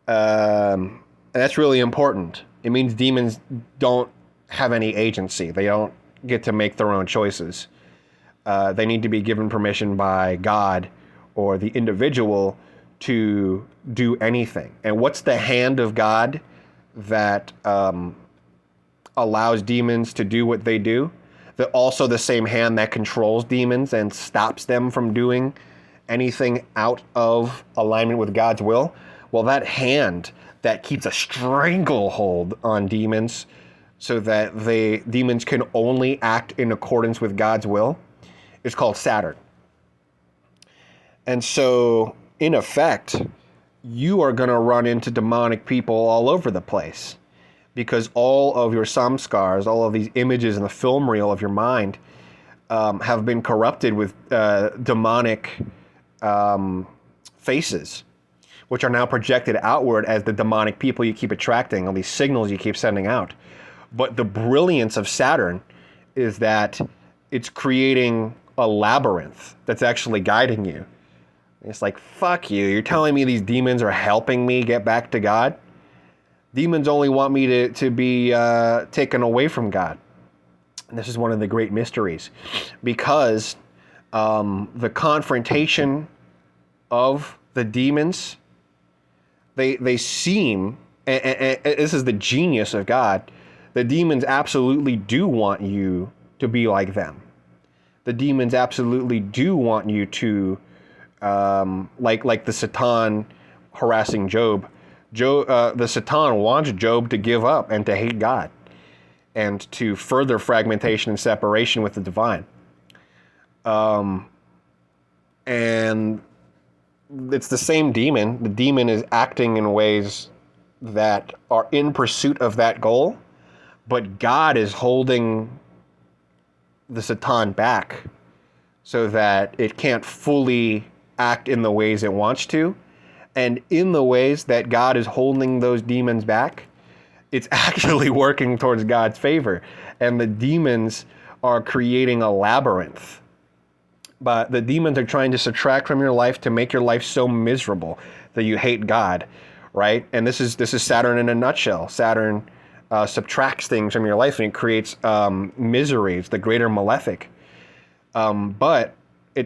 And that's really important. It means demons don't have any agency. They don't get to make their own choices. They need to be given permission by God or the individual to do anything. And what's the hand of God that allows demons to do what they do? That also the same hand that controls demons and stops them from doing anything out of alignment with God's will. Well, that hand that keeps a stranglehold on demons so that demons can only act in accordance with God's will is called Saturn. And so, in effect, you are going to run into demonic people all over the place, because all of your samskars, all of these images in the film reel of your mind have been corrupted with demonic faces, which are now projected outward as the demonic people you keep attracting, all these signals you keep sending out. But the brilliance of Saturn is that it's creating a labyrinth that's actually guiding you. It's like, fuck you. You're telling me these demons are helping me get back to God? Demons only want me to be taken away from God. And this is one of the great mysteries, because the confrontation of the demons, they seem, and this is the genius of God, the demons absolutely do want you to be like them. The demons absolutely do want you to, like the Satan harassing Job. The Satan wants Job to give up and to hate God, and to further fragmentation and separation with the divine. And it's the same demon. The demon is acting in ways that are in pursuit of that goal, but God is holding the Satan back so that it can't fully act in the ways it wants to. And in the ways that God is holding those demons back, it's actually working towards God's favor. And the demons are creating a labyrinth. But the demons are trying to subtract from your life to make your life so miserable that you hate God, right? And this is Saturn in a nutshell. Saturn subtracts things from your life and it creates misery. It's the greater malefic. But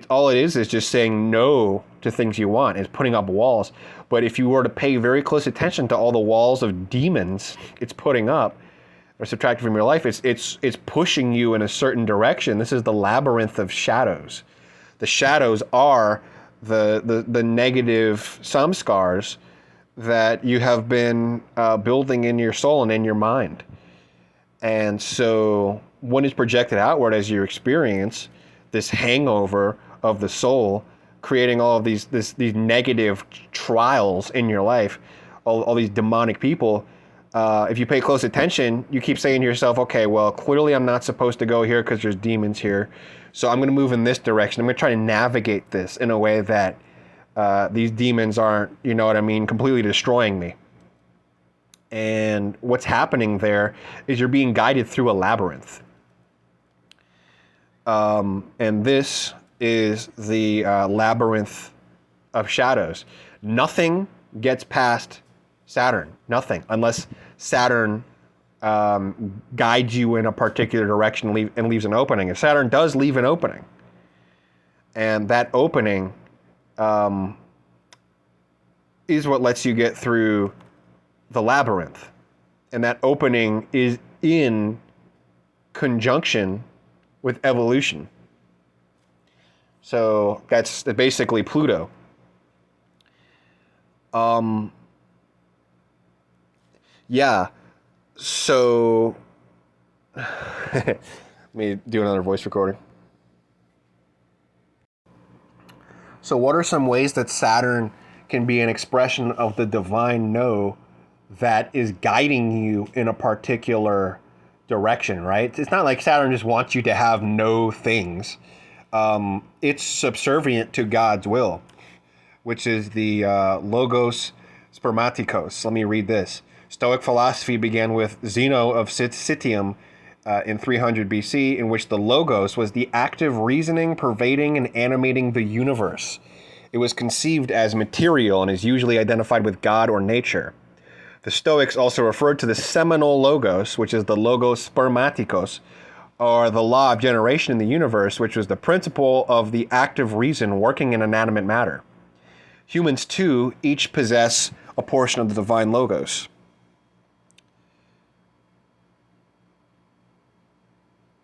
all it is just saying no to things you want. It's putting up walls. But if you were to pay very close attention to all the walls of demons it's putting up or subtracting from your life, it's pushing you in a certain direction. This is the labyrinth of shadows. The shadows are the negative samskars that you have been building in your soul and in your mind. And so when it's projected outward as your experience, this hangover of the soul, creating all of these negative trials in your life, all these demonic people, if you pay close attention, you keep saying to yourself, okay, well, clearly I'm not supposed to go here because there's demons here. So I'm going to move in this direction. I'm going to try to navigate this in a way that these demons aren't, you know what I mean, completely destroying me. And what's happening there is you're being guided through a labyrinth. And this is the labyrinth of shadows. Nothing gets past Saturn. Nothing. Unless Saturn guides you in a particular direction and leaves an opening. If Saturn does leave an opening, and that opening is what lets you get through the labyrinth. And that opening is in conjunction with evolution. So that's basically Pluto. Yeah. So let me do another voice recording. So what are some ways that Saturn can be an expression of the divine no that is guiding you in a particular direction, right? It's not like Saturn just wants you to have no things. It's subservient to God's will, which is the logos spermatikos. Let me read this. Stoic philosophy began with Zeno of Citium in 300 BC, in which the logos was the active reasoning pervading and animating the universe. It was conceived as material and is usually identified with God or nature. The Stoics also referred to the seminal logos, which is the logos spermatikos, or the law of generation in the universe, which was the principle of the active reason working in inanimate matter. Humans, too, each possess a portion of the divine logos.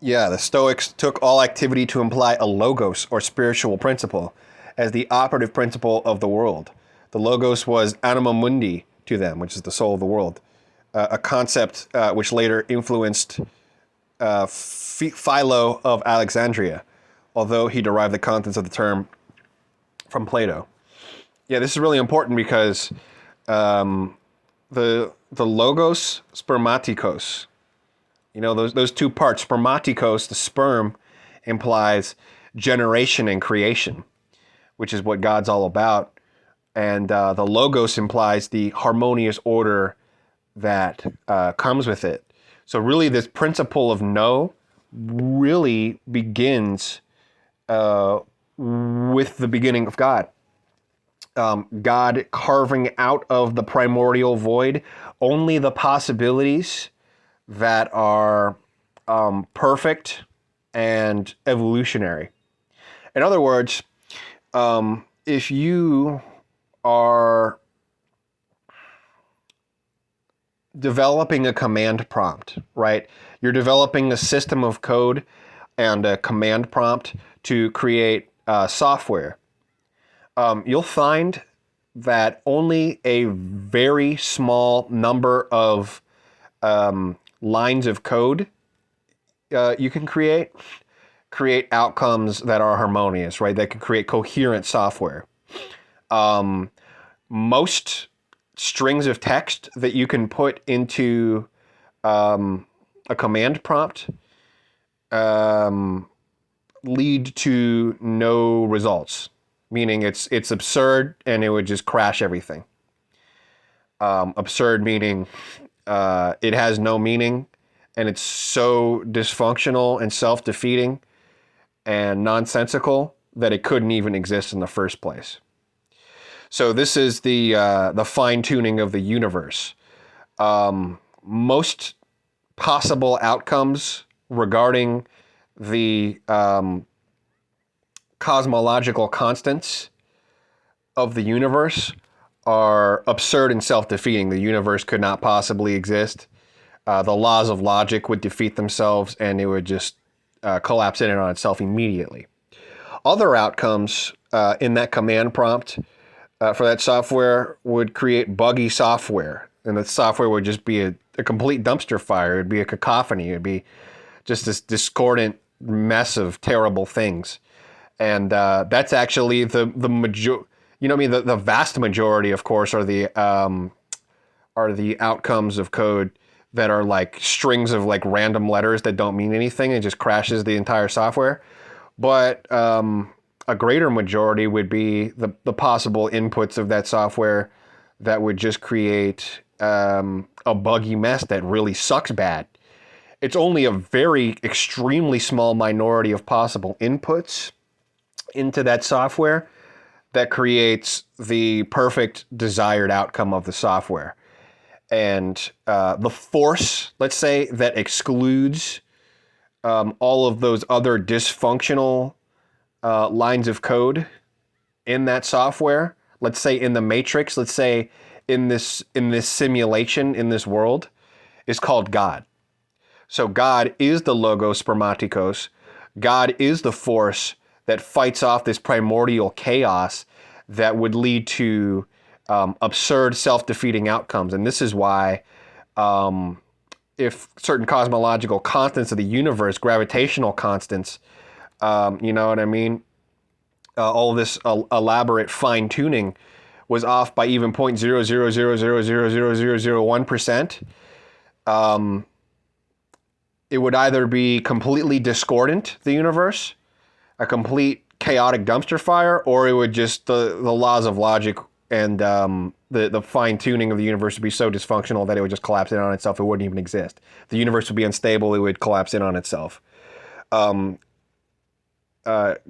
Yeah, the Stoics took all activity to imply a logos, or spiritual principle, as the operative principle of the world. The logos was anima mundi to them, which is the soul of the world, a concept which later influenced Philo of Alexandria, although he derived the contents of the term from Plato. Yeah, this is really important because the logos spermatikos, you know, those two parts, spermatikos, the sperm, implies generation and creation, which is what God's all about. And the logos implies the harmonious order that comes with it. So really this principle of no really begins with the beginning of God. God carving out of the primordial void only the possibilities that are perfect and evolutionary. In other words, if you are developing a command prompt, right? You're developing a system of code and a command prompt to create software. You'll find that only a very small number of lines of code you can create outcomes that are harmonious, right? That can create coherent software. Most strings of text that you can put into a command prompt lead to no results, meaning it's absurd and it would just crash everything. Absurd meaning it has no meaning and it's so dysfunctional and self-defeating and nonsensical that it couldn't even exist in the first place. So this is the fine-tuning of the universe. Most possible outcomes regarding the cosmological constants of the universe are absurd and self-defeating. The universe could not possibly exist. The laws of logic would defeat themselves and it would just collapse in and on itself immediately. Other outcomes in that command prompt for that software would create buggy software. And the software would just be a complete dumpster fire. It would be a cacophony. It would be just this discordant mess of terrible things. And that's actually the major. You know what I mean? The vast majority, of course, are the outcomes of code that are like strings of like random letters that don't mean anything and just crashes the entire software. But a greater majority would be the possible inputs of that software that would just create a buggy mess that really sucks bad. It's only a very extremely small minority of possible inputs into that software that creates the perfect desired outcome of the software. And the force, let's say, that excludes all of those other dysfunctional lines of code in that software, let's say in the matrix, let's say in this simulation, in this world, is called God. So God is the logos spermatikos. God is the force that fights off this primordial chaos that would lead to absurd self-defeating outcomes. And this is why if certain cosmological constants of the universe, gravitational constants, you know what I mean? All this elaborate fine-tuning was off by even 0.000000001%. It would either be completely discordant, the universe, a complete chaotic dumpster fire, or it would just, the laws of logic and the fine-tuning of the universe would be so dysfunctional that it would just collapse in on itself. It wouldn't even exist. The universe would be unstable. It would collapse in on itself.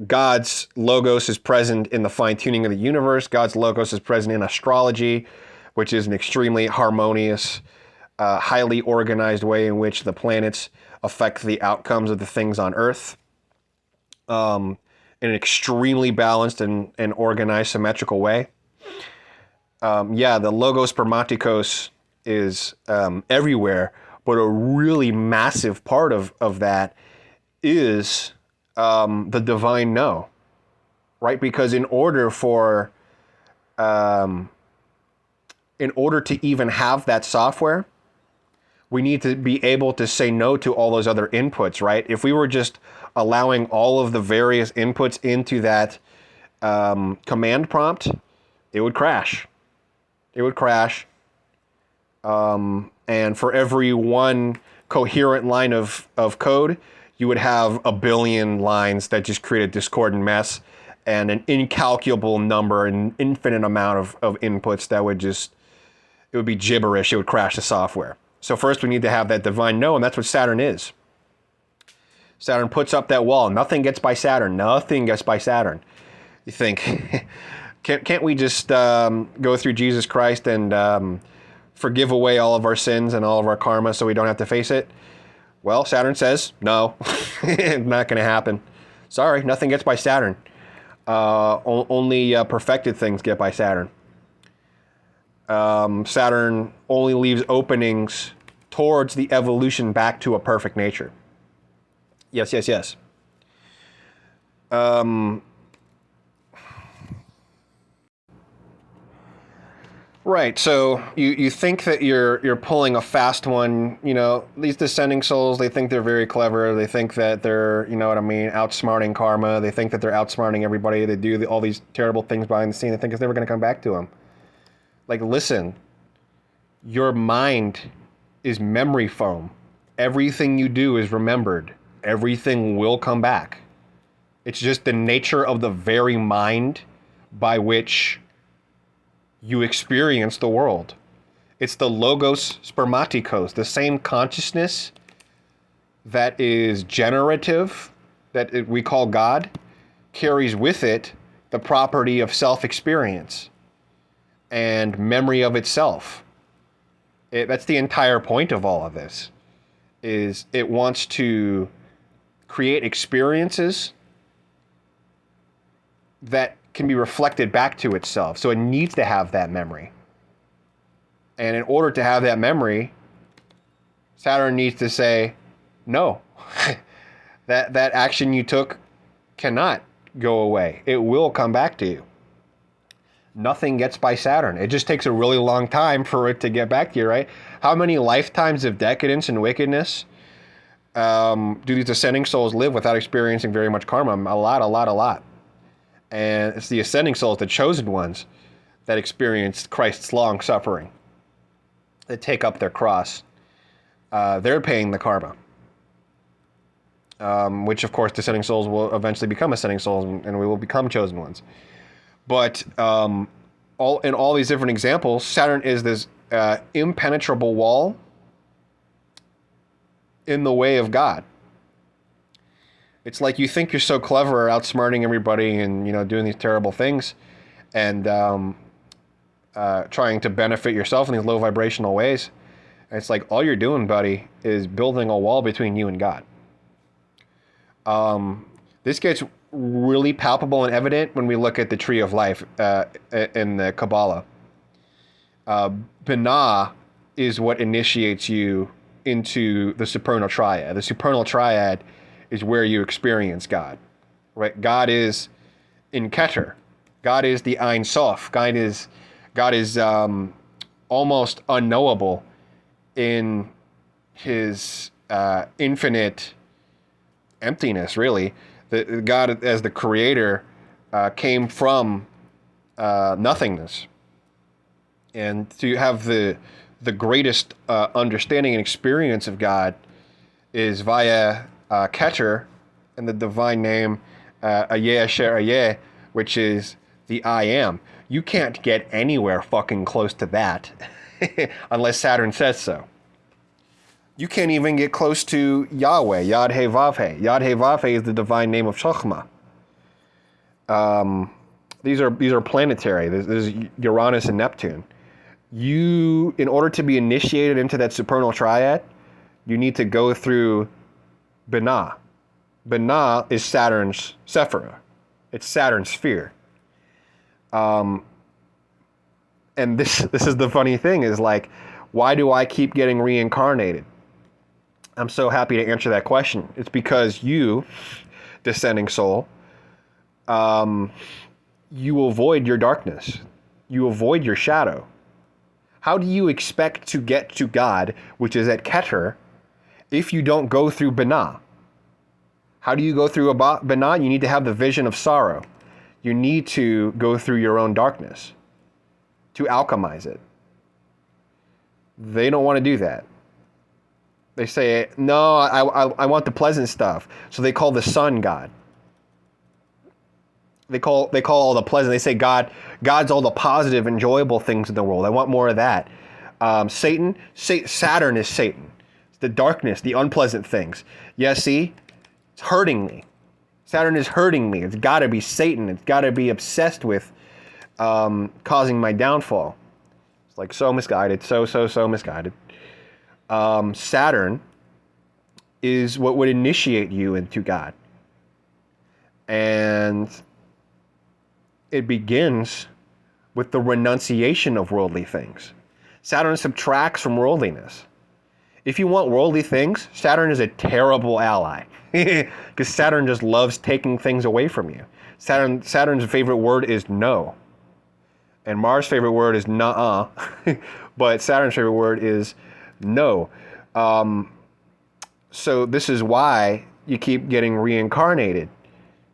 God's logos is present in the fine-tuning of the universe. God's logos is present in astrology, which is an extremely harmonious, highly organized way in which the planets affect the outcomes of the things on Earth. In an extremely balanced and organized, symmetrical way. The logos spermatikos is everywhere, but a really massive part of that is the divine no, right? Because in order to even have that software, we need to be able to say no to all those other inputs, right? If we were just allowing all of the various inputs into that command prompt, it would crash. It would crash. And for every one coherent line of code, you would have a billion lines that just create a discordant mess and an incalculable number, an infinite amount of inputs that would just, it would be gibberish. It would crash the software. So first we need to have that divine no, and that's what Saturn is. Saturn puts up that wall. Nothing gets by Saturn. Nothing gets by Saturn. You think, can't we just go through Jesus Christ and forgive away all of our sins and all of our karma so we don't have to face it? Well, Saturn says, no, it's not going to happen. Sorry, nothing gets by Saturn. Only perfected things get by Saturn. Saturn only leaves openings towards the evolution back to a perfect nature. Yes. Right. So you think that you're pulling a fast one. You know, these descending souls, they think they're very clever. They think that they're, you know what I mean, outsmarting karma. They think that they're outsmarting everybody. They do all these terrible things behind the scene. They think it's never going to come back to them. Like, listen, your mind is memory foam. Everything you do is remembered. Everything will come back. It's just the nature of the very mind by which you experience the world. It's the logos spermatikos, the same consciousness that is generative, that we call God, carries with it the property of self-experience and memory of itself. That's the entire point of all of this, is it wants to create experiences that can be reflected back to itself. So it needs to have that memory. And in order to have that memory, Saturn needs to say, no, that action you took cannot go away. It will come back to you. Nothing gets by Saturn. It just takes a really long time for it to get back to you, right? How many lifetimes of decadence and wickedness do these ascending souls live without experiencing very much karma? A lot. And it's the ascending souls, the chosen ones, that experience Christ's long suffering, that take up their cross. They're paying the karma, which, of course, descending souls will eventually become ascending souls, and we will become chosen ones. But in all these different examples, Saturn is this impenetrable wall in the way of God. It's like you think you're so clever, outsmarting everybody, and doing these terrible things, and trying to benefit yourself in these low vibrational ways. And it's like all you're doing, buddy, is building a wall between you and God. This gets really palpable and evident when we look at the Tree of Life in the Kabbalah. Binah is what initiates you into the supernal triad. The supernal triad is where you experience God, right? God is in Keter. God is the Ein Sof. God is almost unknowable in his infinite emptiness, really. God, as the creator, came from nothingness. And to have the greatest understanding and experience of God is via Keter and the divine name Ayeh Asher Ayeh, which is the I Am. You can't get anywhere fucking close to that unless Saturn says so. You can't even get close to Yahweh, Yad He Vav He. Yad He Vav He is the divine name of Chokhmah. These are planetary. This is Uranus and Neptune. You, in order to be initiated into that supernal triad, you need to go through Binah. Binah is Saturn's Sephira. It's Saturn's sphere. And this is the funny thing, is like, why do I keep getting reincarnated? I'm so happy to answer that question. It's because you, descending soul, you avoid your darkness. You avoid your shadow. How do you expect to get to God, which is at Keter, if you don't go through Binah? How do you go through Binah? You need to have the vision of sorrow. You need to go through your own darkness to alchemize it. They don't want to do that. They say, no, I want the pleasant stuff. So they call the sun God. They call all the pleasant. They say God's all the positive, enjoyable things in the world. I want more of that. Saturn is Satan. It's the darkness, the unpleasant things. Yeah, see? It's hurting me. Saturn is hurting me. It's got to be Satan. It's got to be obsessed with causing my downfall. It's like so misguided, so misguided. Saturn is what would initiate you into God. And it begins with the renunciation of worldly things. Saturn subtracts from worldliness. If you want worldly things, Saturn is a terrible ally. Because Saturn just loves taking things away from you. Saturn's favorite word is no. And Mars' favorite word is nuh-uh, but Saturn's favorite word is no. So this is why you keep getting reincarnated.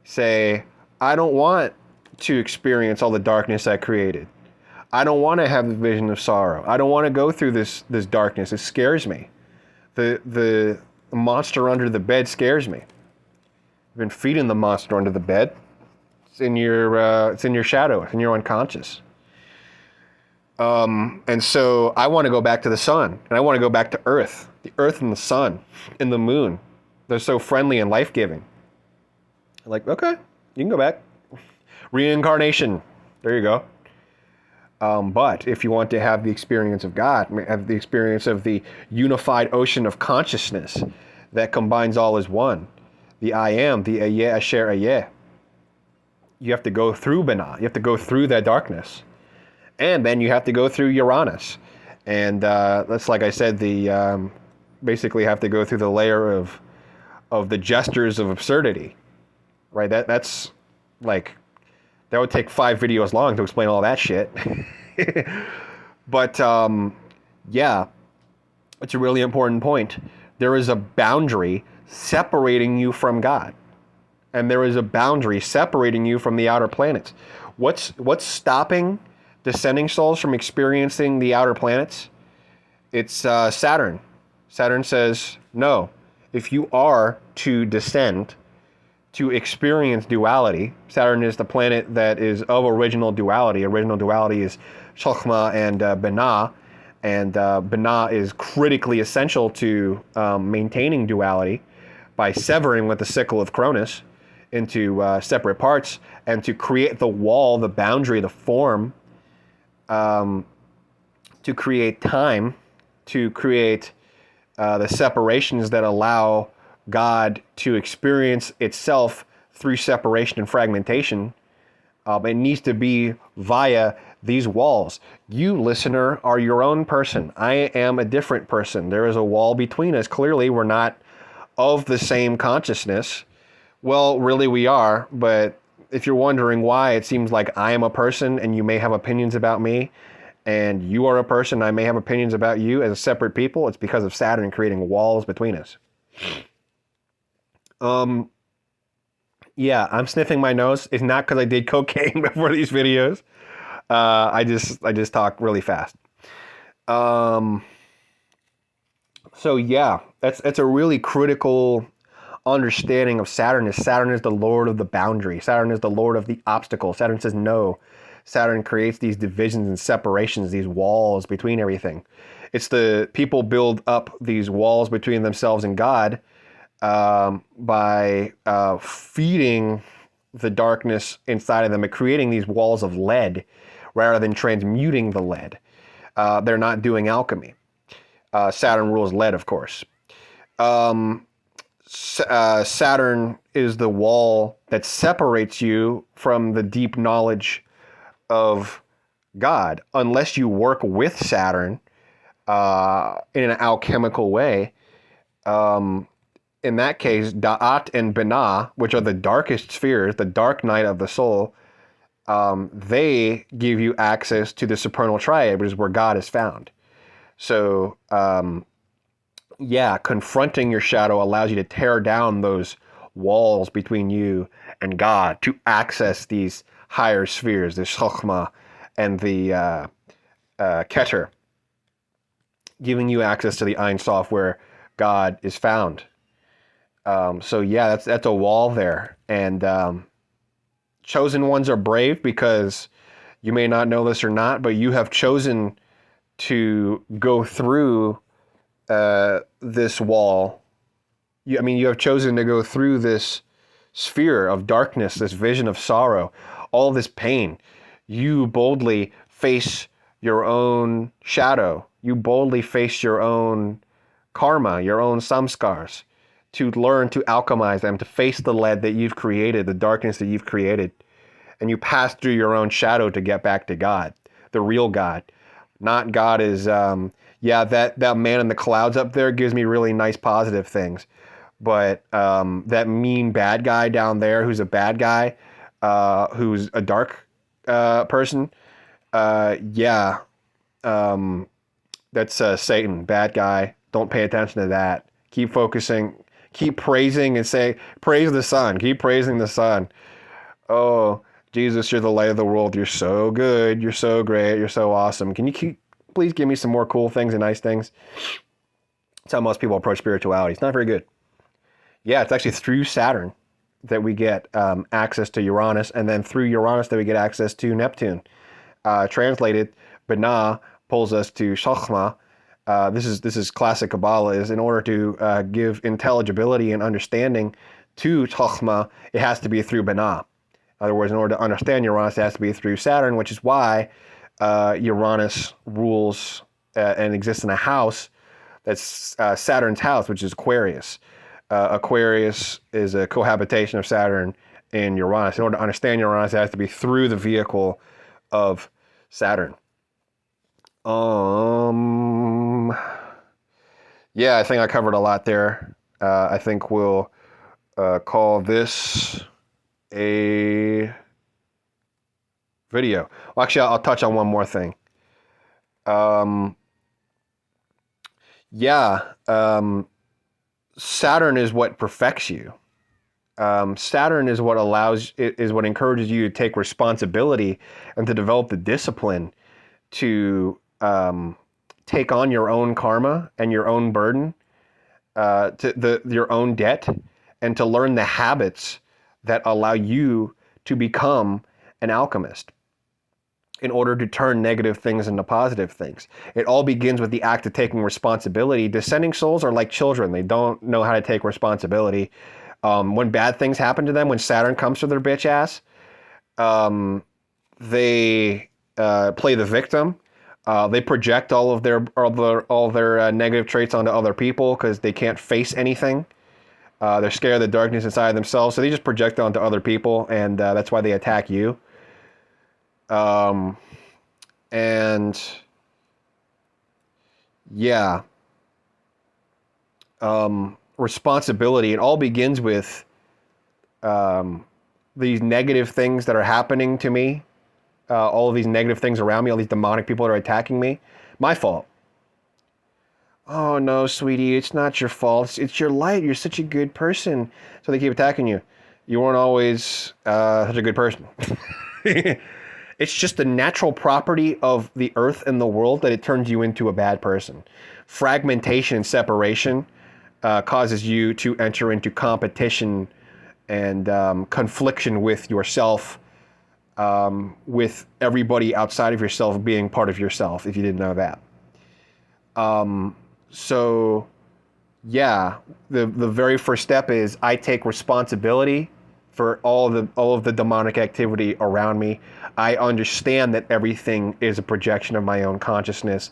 Say, I don't want to experience all the darkness I created. I don't want to have the vision of sorrow. I don't want to go through this darkness. It scares me. The monster under the bed scares me. I've been feeding the monster under the bed. It's in your shadow. It's in your unconscious. And so I want to go back to the sun, and I want to go back to Earth. The Earth and the sun and the moon. They're so friendly and life-giving. Like, okay, you can go back. Reincarnation. There you go. But if you want to have the experience of God, have the experience of the unified ocean of consciousness that combines all as one, the I am, the Ayeh Asher Ayeh, you have to go through Binah. You have to go through that darkness. And then you have to go through Uranus. And that's, like I said, the basically have to go through the layer of the gestures of absurdity. Right? That's like, that would take 5 videos long to explain all that shit. But yeah, it's a really important point. There is a boundary separating you from God. And there is a boundary separating you from the outer planets. What's stopping descending souls from experiencing the outer planets? It's Saturn. Saturn says, no, if you are to descend to experience duality, Saturn is the planet that is of original duality. Original duality is Chokhmah and Binah, and Binah is critically essential to maintaining duality by severing with the sickle of Cronus into separate parts, and to create the wall, the boundary, the form, to create time, to create the separations that allow God to experience itself through separation and fragmentation. It needs to be via these walls. You, listener, are your own person. I am a different person. There is a wall between us. Clearly, we're not of the same consciousness. Well, really we are, but if you're wondering why it seems like I am a person and you may have opinions about me, and you are a person, I may have opinions about you as separate people, it's because of Saturn creating walls between us. Yeah, I'm sniffing my nose. It's not because I did cocaine before these videos. I just talk really fast. So yeah, that's a really critical understanding of Saturn. Saturn is the lord of the boundary. Saturn is the lord of the obstacle. Saturn says no. Saturn creates these divisions and separations, these walls between everything. It's the people build up these walls between themselves and God by feeding the darkness inside of them and creating these walls of lead rather than transmuting the lead. They're not doing alchemy. Saturn rules lead, of course. Saturn is the wall that separates you from the deep knowledge of God. Unless you work with Saturn in an alchemical way, in that case, Da'at and Binah, which are the darkest spheres, the dark night of the soul, they give you access to the supernal triad, which is where God is found. So, yeah, confronting your shadow allows you to tear down those walls between you and God to access these higher spheres, the Chokhmah and the Keter, giving you access to the Ein Sof where God is found. So yeah, that's a wall there. And chosen ones are brave because you may not know this or not, but you have chosen to go through this wall. You have chosen to go through this sphere of darkness, this vision of sorrow, all this pain. You boldly face your own shadow. You boldly face your own karma, your own samskars, to learn to alchemize them, to face the lead that you've created, the darkness that you've created. And you pass through your own shadow to get back to God, the real God. Not God is, that man in the clouds up there gives me really nice positive things. But that mean bad guy down there who's a bad guy, who's a dark person, Yeah. Um, that's Satan, bad guy. Don't pay attention to that. Keep focusing. Keep praising and say, praise the sun. Keep praising the sun. Oh, Jesus, you're the light of the world. You're so good. You're so great. You're so awesome. Can you please give me some more cool things and nice things? That's how most people approach spirituality. It's not very good. Yeah, it's actually through Saturn that we get access to Uranus, and then through Uranus that we get access to Neptune. Translated, Binah pulls us to Shachma. This is classic Kabbalah. Is in order to give intelligibility and understanding to Chachma, it has to be through Binah. In other words, in order to understand Uranus, it has to be through Saturn, which is why Uranus rules and exists in a house that's Saturn's house, which is Aquarius. Aquarius is a cohabitation of Saturn and Uranus. In order to understand Uranus, it has to be through the vehicle of Saturn. Yeah, I think I covered a lot there. I think we'll call this a video. Well, actually, I'll touch on one more thing. Saturn is what perfects you. Saturn is what what encourages you to take responsibility and to develop the discipline to take on your own karma and your own burden, your own debt, and to learn the habits that allow you to become an alchemist in order to turn negative things into positive things. It all begins with the act of taking responsibility. Descending souls are like children. They don't know how to take responsibility. When bad things happen to them, when Saturn comes for their bitch ass, they play the victim. They project all of their negative traits onto other people because they can't face anything. They're scared of the darkness inside of themselves, so they just project onto other people, and that's why they attack you. And yeah, responsibility. It all begins with these negative things that are happening to me. All of these negative things around me, all these demonic people that are attacking me. My fault. Oh no, sweetie, it's not your fault. It's your light. You're such a good person. So they keep attacking you. You weren't always such a good person. It's just the natural property of the earth and the world that it turns you into a bad person. Fragmentation and separation causes you to enter into competition and confliction with yourself, with everybody outside of yourself being part of yourself, if you didn't know that. So yeah, the very first step is I take responsibility for all of the demonic activity around me. I understand that everything is a projection of my own consciousness,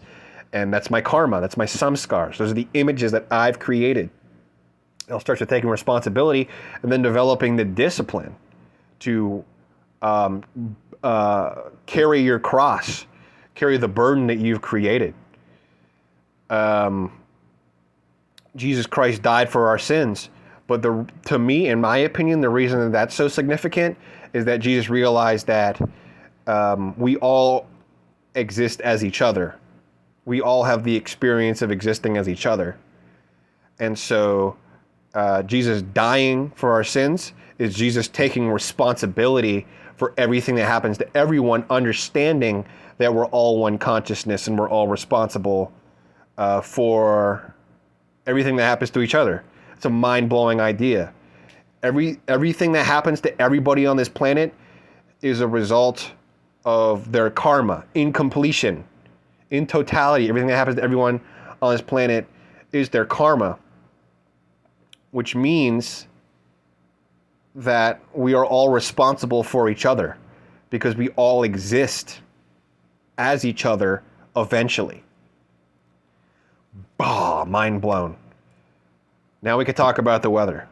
and that's my karma, that's my samskars. Those are the images that I've created. I'll start with taking responsibility and then developing the discipline to carry your cross, carry the burden that you've created. Jesus Christ died for our sins. But to me, in my opinion, the reason that that's so significant is that Jesus realized that we all exist as each other. We all have the experience of existing as each other. And so Jesus dying for our sins is Jesus taking responsibility for everything that happens to everyone, understanding that we're all one consciousness and we're all responsible for everything that happens to each other. It's a mind-blowing idea. Everything that happens to everybody on this planet is a result of their karma, in completion, in totality. Everything that happens to everyone on this planet is their karma, which means that we are all responsible for each other because we all exist as each other eventually. Bah, mind blown. Now we could talk about the weather.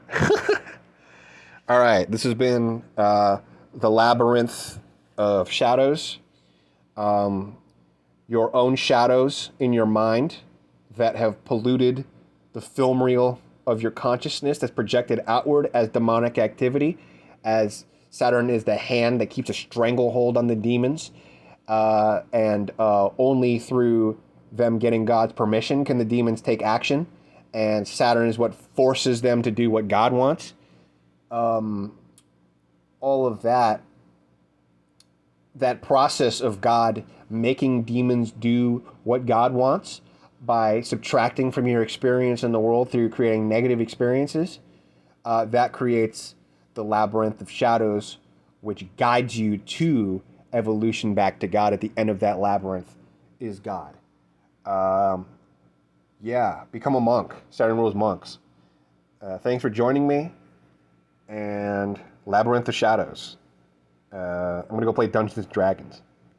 All right, this has been the Labyrinth of Shadows. Your own shadows in your mind that have polluted the film reel of your consciousness that's projected outward as demonic activity, as Saturn is the hand that keeps a stranglehold on the demons. and only through them getting God's permission can the demons take action. And Saturn is what forces them to do what God wants. All of that process of God making demons do what God wants by subtracting from your experience in the world through creating negative experiences, that creates the labyrinth of shadows, which guides you to evolution back to God. At the end of that labyrinth is God. Yeah, become a monk. Saturn rules monks. Thanks for joining me, and Labyrinth of Shadows. I'm going to go play Dungeons & Dragons.